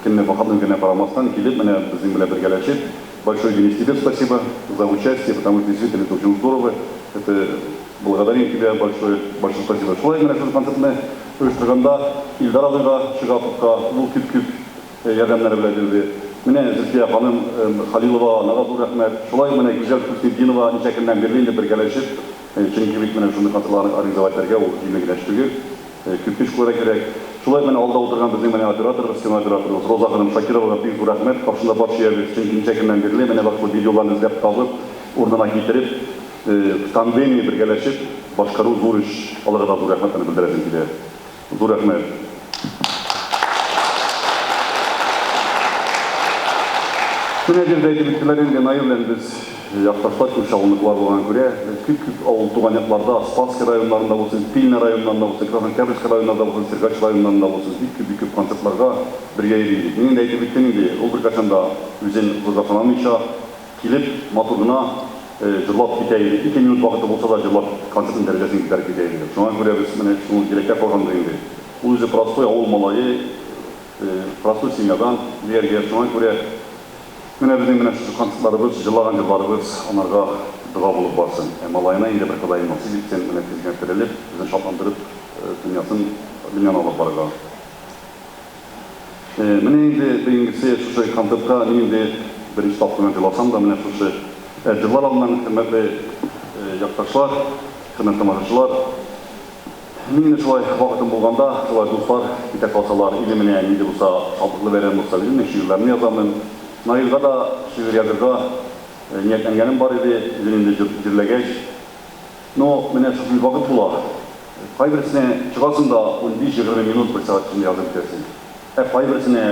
кемне бахадын генә карамастан килеп менә безнең белән бергәләшеп, большое Денис, тебе спасибо за участие, потому что действительно это очень здорово. Это благодарим тебя большое спасибо. Шулай менә шушы концертны оештырганда Илдар абыйга, Шигаповка, ул күп ярдәмнәре белән бирде. Менә Зөлфия ханым Халилова, Нагазур рәхмәт. Шулай менә Гүзәл Хөснетдинова ничә көннән бирле инде бергәләшеп, чөнки бит менә шундый концертларны организовать итәргә ул җиңел генә эш түгел. Күп эш күрә кирәк. Шулай менә алда утырган безнең менә операторыбыз, кинооператорыбыз Роза ханым Шакировага бик зур рәхмәт. Каршында барчабыз чөнки ничә көннән бирле менә бу видеоларны эзләп табып, урынына китереп, тандемне бергәләшеп башкару зур эш. Аларга да зур рәхмәтне белдерәсем килә. Зур рәхмәт. Менә җирдә әйтелгән инде Наил белән без якташлар күп шагылыклар булган күрә, күп авыл туган якларда, Спасский районнарында булсын, Пильна районында булсын, Краснооктябрьский районында булсын, Сергач районында булсын, бик күп концертларга бергә йөридек. Мин дә әйтеп биттем инде, ул беркайчан да үзен кызганмыйча килеп, матур гына җырлап китә иде. 2 минут вакыты булса да җырлап концертның дәрәҗәсен күтәреп китә иде. Шуңа күрә без менә шуны кирәккә калганда инде. Ул үзе простой авыл малае, простой семьядан дигәргә, шуңа күрә менә безнең менә шу концертларыбыз, җырлаган җырларыбыз анарга дуга булып барсын. Малайына инде бер кадәр насыйп итсен, менә безгә терелеп, безне шатландырып, дөньяны алып барырга. Менә инде бигенче шушы концертка мин инде беренче тапкыр җырласам да, менә шушы җырлар алдыннан хөрмәтле якташлар, хөрмәтле тамашачылар, мин инде шулай вакытым булганда, шулай дуслар китә калсалар, или менә инде булса, шатлыклы бәйрәм булса, үземнең шигырьләрне язамын. Наилга да шигырь язырга ниятләнгәнем бар иде, үзен инде җирләгәч. Но менә шундый вакыт була. Кайберсенә чыгасың да 15-20 минут бер сәгать içinde язып бетерсең. Кайберсенә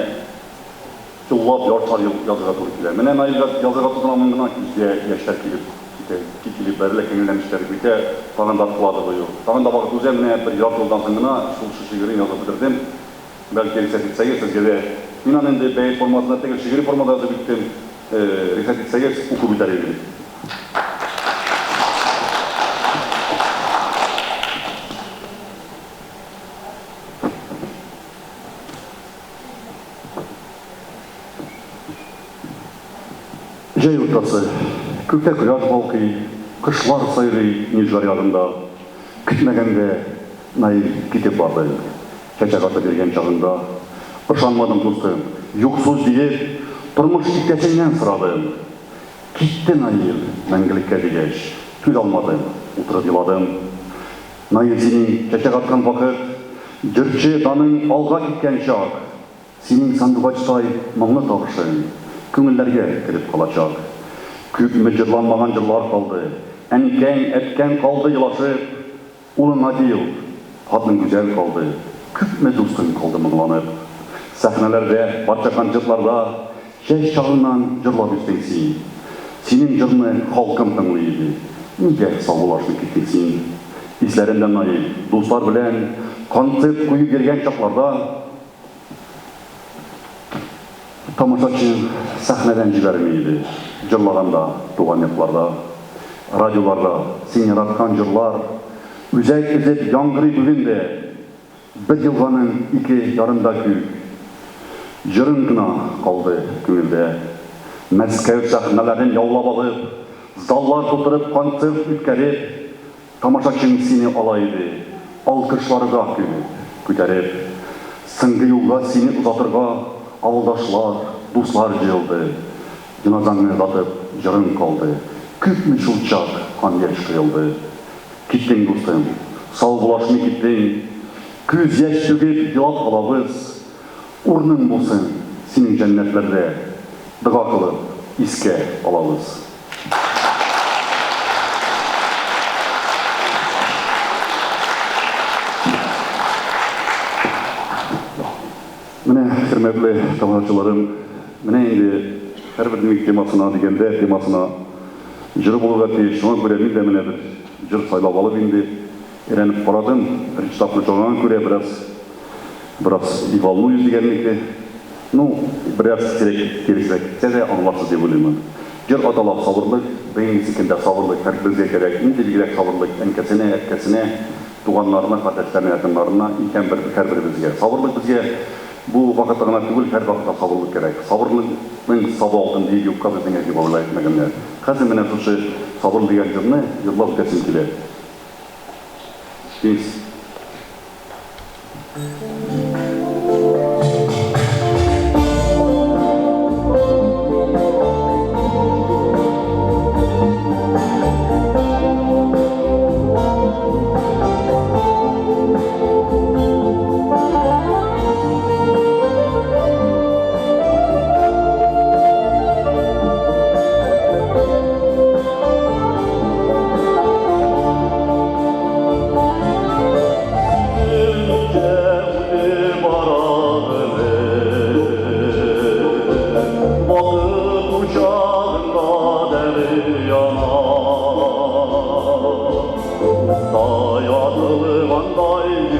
җырлап яртылар язырга туры килә. Менә Наилга язырга тотынамын гына күзгә яшьләр килеп бәрелә күңелләнештәр битә, тагын да кулады бу. Тагын да вакыт үзем менә бер ярты елдан соң гына шул шигырьне язып бетердем. Бәлки рецепциягә сезгә дә мин аны инде бәйт формасында түгел, шигырь формада язып биттем. Рецепциягә укып бетәр идем. Җәй уртасы, күктә кояш балкый, кошлар сайрый Нижгар ягында. Көтмәгәндә Наил китеп барды. Чәчәк атып биргән чагында ышанмадым дустым, юксыз диеп, тормыш иптәшеңнән сорадым. Китте Наил, мәңгелеккә дигәч, түз алмадым, утырып еладым. Наил синең чәчәк аткан вакыт, җырчы даның алга киткән чак, синең сандугачтай моңлы тавышың күңелләргә кереп калачак. Күпме җырланмаган җырлар калды, әнкәң, әткәң калды елашып, улың Наил, хатның гүзәл калды, күпме дустың калды моңланып. Сәхнәләрдә, барча концертларда яшь чагыңнан җырлап үстең син. Синең җырны халкым тыңлый иде. Нигә саулашып киттең син? Исләремдә Наил, дуслар белән концерт куеп йөргән чакларда тамашачы сәхнәдән җибәрмәй иде. Җырлаганда, туган якларда, радиоларда син яраткан җырлар үзәк эзеп яңгырый бүген дә. Бер елганың 2 ярымда күк. Җырың гына калды күңелдә. Мәскәү сәхнәләрен яулап алып, заллар тутырып концерт үткәреп, тамашачың сине ала иде, алкышларга күтәреп. Соңгы юлга сине узатырга авылдашлар, дуслар җыелды. Җаназаңны озатып, җырың калды. Күпме шул чак кан яшь коелды. Киттең дустым, сау булашмый киттең. Күз яшь түгеп елап калабыз. Урның булсын синең җәннәтләрдә, дуга кылып искә алабыз. Менә хөрмәтле тамашачыларым, менә инде һәрбер темасына дигәндә, темасына җыр булырга тиеш. Шуңа күрә мин дә менә бер җыр сайлап алып инде өйрәнеп карадым. Беренче тапкыр җырларга күрә бераз ивалуюз дигәннеке. Ну, бераз кирәк сәзә аңларсыз дип уйлыймын. Җыр аталап сабырлык, бәйнисекендә сабырлык, һәр безгә кирәк. Инде бигрәк сабырлык, әнкәсенә, әткәсенә, туганнарына, кардәшләренә, якыннарына, икән һәрбер безгә. Сабырлык безгә бу вакытта гына түгел, һәр вакытта сабырлык кирәк. Сабырлыкның сабы алтын дип юкка безнең әйтеп әйтмәгәннәр. Хәзер менә шушы сабыр дигән җырны җырлап үтәсем килә.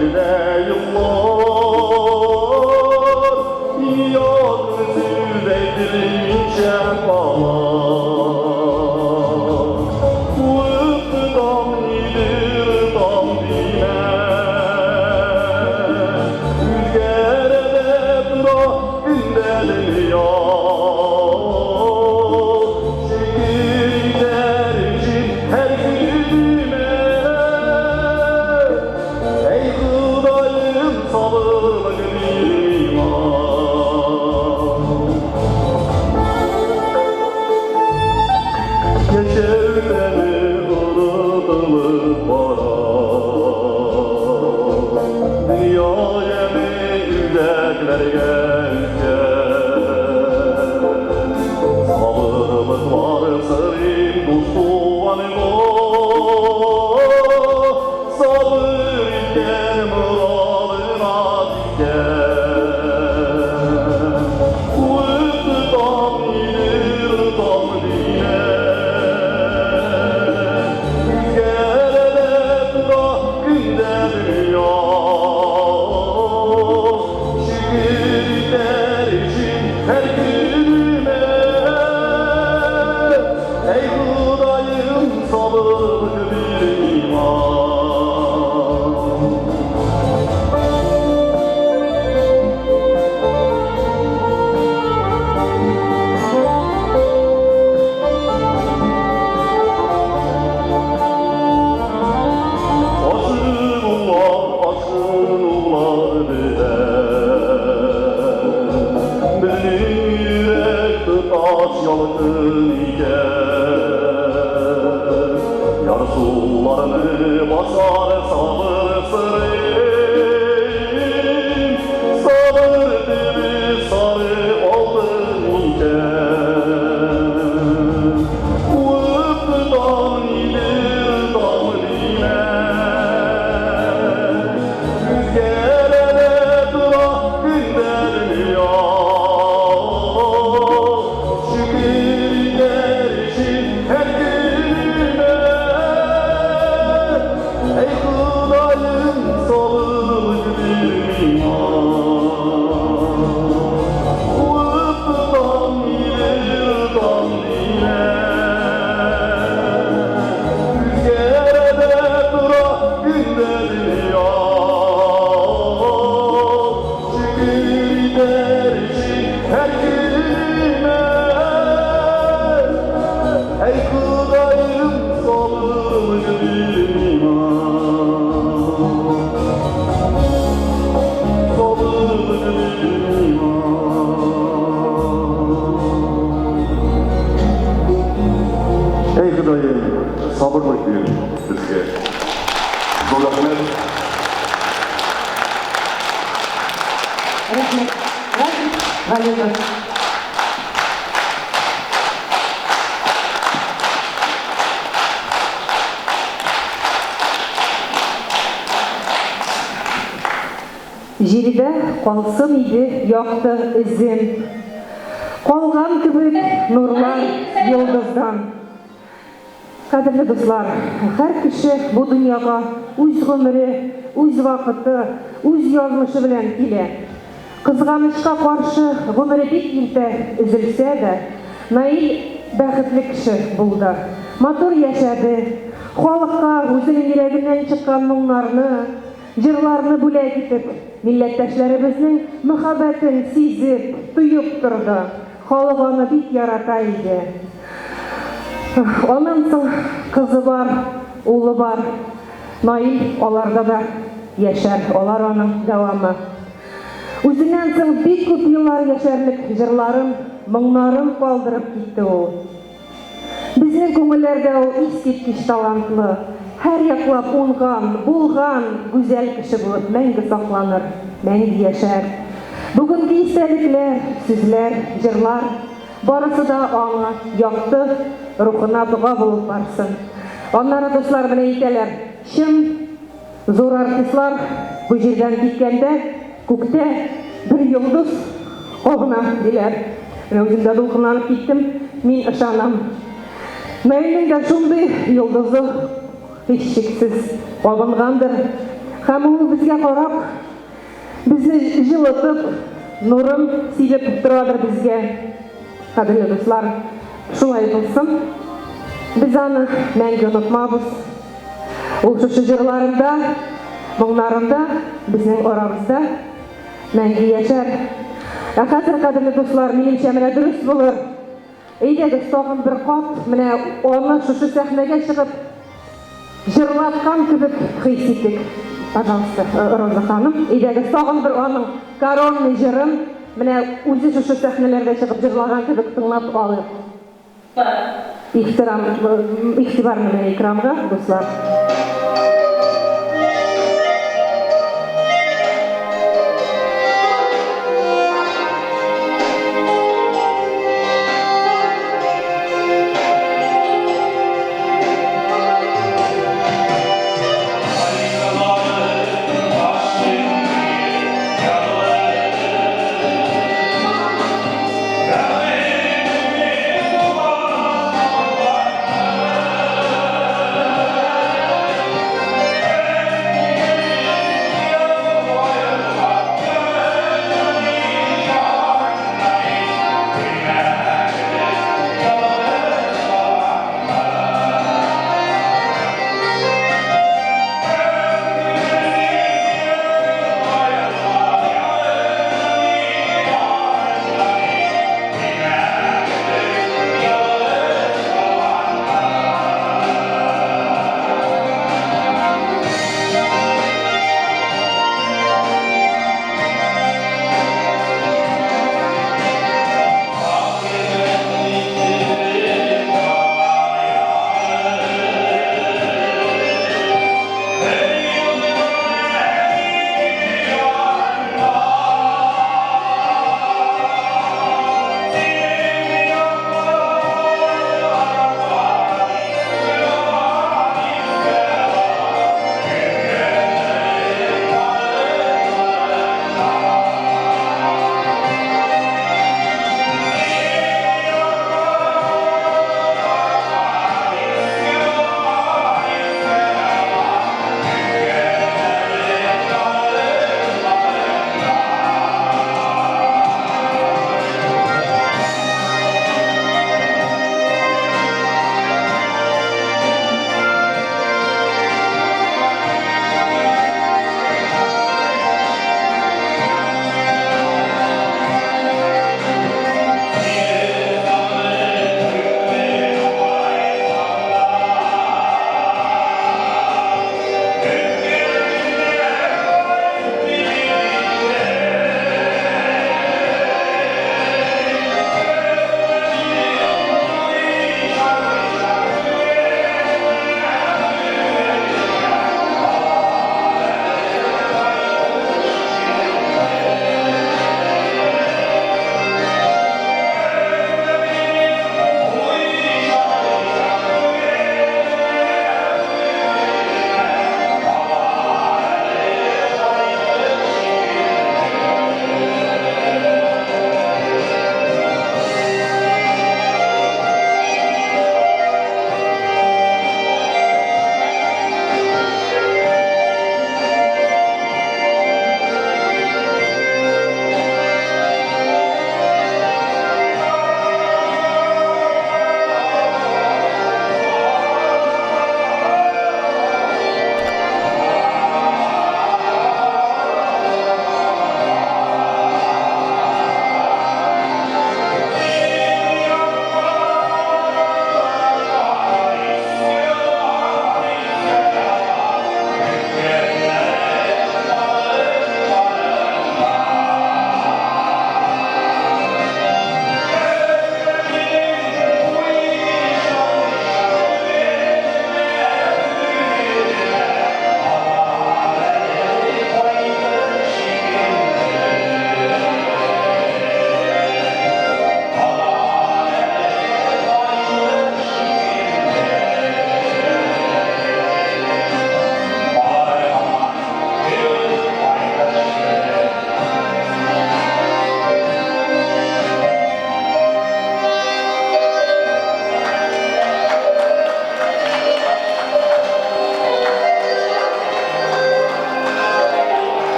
birde yıllar Yağdı sürdeydirince bağlar Uyuktan idir dam dine Rüzgâre de dura gündelim yağ Şekiller için her günüme Ey Hudayım sabırlı bir iman Geçevdeni unutulup bara Dünyaya ne yürekler gelken Sabırlık var sırrım dostuvanım o Sabır iken muradına diken Uyudu dam idir dam dine Rüzgâre dura günde dünya Şükürler için her günüme Ey Hudayım sabırlı bir iman aşkınlar bilen Benim yürekte taş yalıkın iken Yarsullarını basar sabır sırrım Sabır dibi sarı oldun iken Uyuktan idir dam dine Rüzgâre dura günderim ya Şükürler için her günüme Ey Hudayım sabırlı bir iman Uyuktan idir dam dine Rüzgâre dura günderim ya Şükürler için her günüme Ey Hudayım sabırlı bir iman Sabırlı bir iman Ey Hudayım sabırlı bir bizge Zor rahmet Rahmet. Галина. Жерде қалсым иді яқты ізім. Қалған кібік нұрлар йылдыздан. Қадірлі достар, әр кіші бұл дүнияға өз ғұмыры, өз вақыты, өз язмышы білән келе. Қызғанышқа қаршы ғұмыры бек ерте үзілсе де, Наил бәхетлі кіші болды. Матур яшәді, халыққа өзінің йөрәгеннән шыққан мұңларны, жырларны бүләк итеп, милләттәшләребезнең мөхәббәтен сизеп, тоеп торды. Халык аны бик ярата иде. Аның соң кызы бар, улы бар. Наил аларда да яшәр, алар аның дәвамы. Үзеннән соң бик күп еллар яшәрлек җырларын, моңнарын калдырып китте ул. Безнең күңелләрдә ул искиткеч талантлы, һәр яклап уңган, булган гүзәл кеше булып мәңге сакланыр, мәңге яшәр. Бүгенге истәлекләр, сүзләр, җырлар барысы да аңа якты, рухына дуга булып барсын. Аннары дуслар белән әйтәләр, чын зур артистлар бу җирдән киткәндә күктә бер йолдыз кабына диләр. Үземдә дулкынланып киттем, мин ышанам. Мәйнең дә шундый йолдызы һичшиксез кабынгандыр. Һәм ул безгә карап, безне җылытып, нурын сибеп торадыр безгә. Кадерле дуслар, шулай булсын. Без аны мәңге онытмабыз. Ул шушы җырларында, моңнарында, безнең арабызда мәңге яшәр. Хәзер, кадерле дуслар, минемчә менә дөрес булыр. Әйдәгез, тагын бер кат, менә аны шушы сәхнәгә чыгып җырлаткан кебек хис итик. Пожалуйста, Роза ханым, әйдәгез, тагын бер аның коронный җырын менә үзе шушы сәхнәләргә чыгып җырлаган кебек тыңлап алыйк. Игътибар менә экранга, дуслар.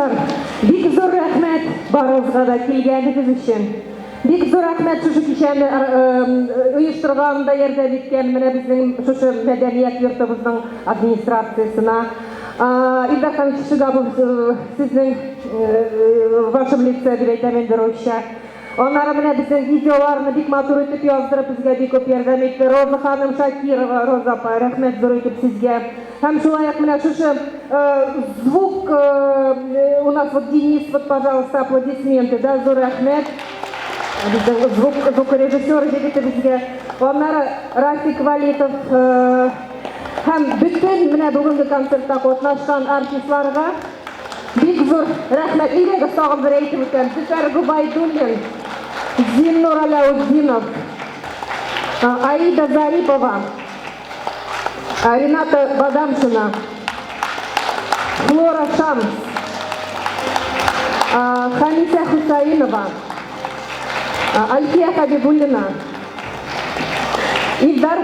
Достар, бик зур рәхмәт барыгызга да килгәнегез өчен. Бик зур рәхмәт шушы кичәне оештырганда ярдәм иткән менә безнең шушы мәдәният йортыбызның администрациясына. Илдар Хамитович Шигабов, сезнең вашем лице дип әйтәм инде русча. Аннары менә безнең видеоларны бик матур итеп яздырып безгә бик күп ярдәм итте. Роза ханым Шакирова, Роза апа, рәхмәт зур итеп сезгә. Һәм шулай ук менә шушы звук у нас вот Денис, вот, пожалуйста, аплодисменты, да, зур рәхмәт. Безнең звукорежиссер җегете безгә. Аннары Рафик Валитов һәм бөтен менә бүгенге концертта катнашкан артистларга бик зур рәхмәт. Илегез тагын бер әйтеп үтәм. Зөфәр Губайдуллин, Зиннур Аляутдинов, Аида Зарипова, Рената Бадамшина, Флора Шамс, Хамиса Хусаинова, Альфия Хабибуллина, Илдар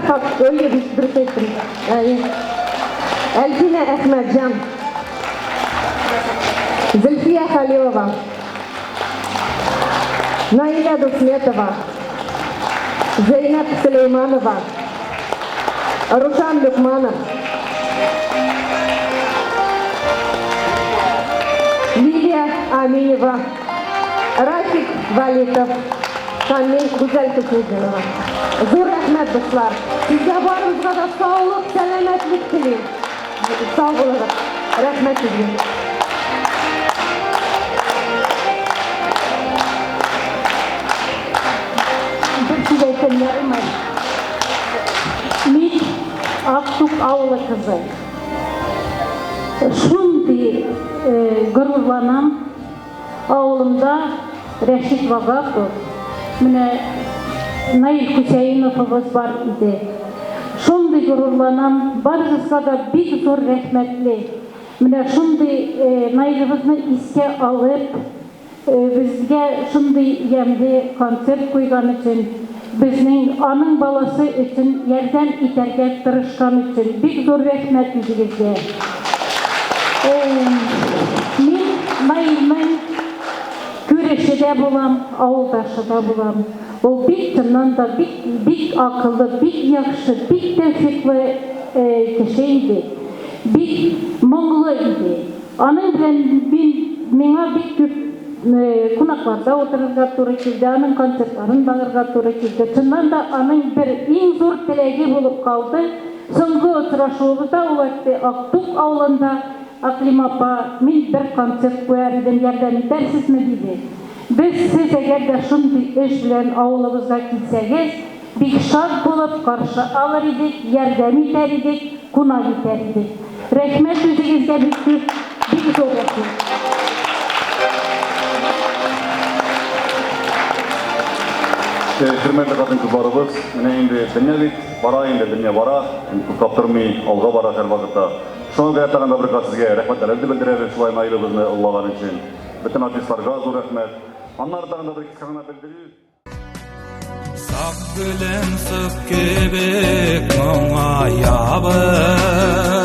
Альфина Ахмаджан, Зульфия Халилова, Наиля Дусметова, Зейнаб Сулейманова, Рушан Люкманов, Лилия Аминева, Рафик Валитов, Камил Гүзәл Көтүзенова. Зур рәхмәт, дуслар. Сезгә барыгызга да саулык, сәламәтлек телим. Сау булыгыз. Рәхмәт сезгә. Мин Актук авылы кызы. Шундый горурланам. Авылымда Рәшит Вагапов, менә Наил Хусейновыбыз бар иде. Шундый горурланам. Барыгызга да бик зур рәхмәтле. Менә шундый Наилыбызны искә алып, безгә шундый ямьле концерт куйган өчен, безнең аның баласы өчен ярдәм итәргә тырышкан өчен бик зур рәхмәт үзегезгә. Мин Наилмен күрешедә булам, авылдашыда булам. Ул бик чыннан да бик акыллы, бик яхшы, бик тәүфикле кеше иде. Бик моңлы иде. Аның белән миңа бик күп кунакларда отырырга туры килде, аның концертларын барырга туры килде. Чыннан да аның бер иң зур теләге булып калды. Соңгы очрашуыбызда ул әйтте, Актук авылында Аклим апа, мин бер концерт куяр идем, ярдәм итәрсезме диде. Без сез әгәр дә шундый эш белән авылыбызга килсәгез, бик шат булып каршы алыр идек, ярдәм итәр идек, кунак итәр идек. Рәхмәт үзегезгә бик зур рәхмәт. Hürmetli kadın kızlarımız, yine indi dünya bit, bara indi dünya bara, kaptırmayı, alga bara her vakitte. Şunu gayetlerinde bir kat sizge rahmetlerinizi bildirelim, şulayın ayrılığını Allah'ın için. Bütün artistlarga zor rahmet. Anlarlarında bir kısmına bildiriyor. Sak gülüm sık kebek muңa yabır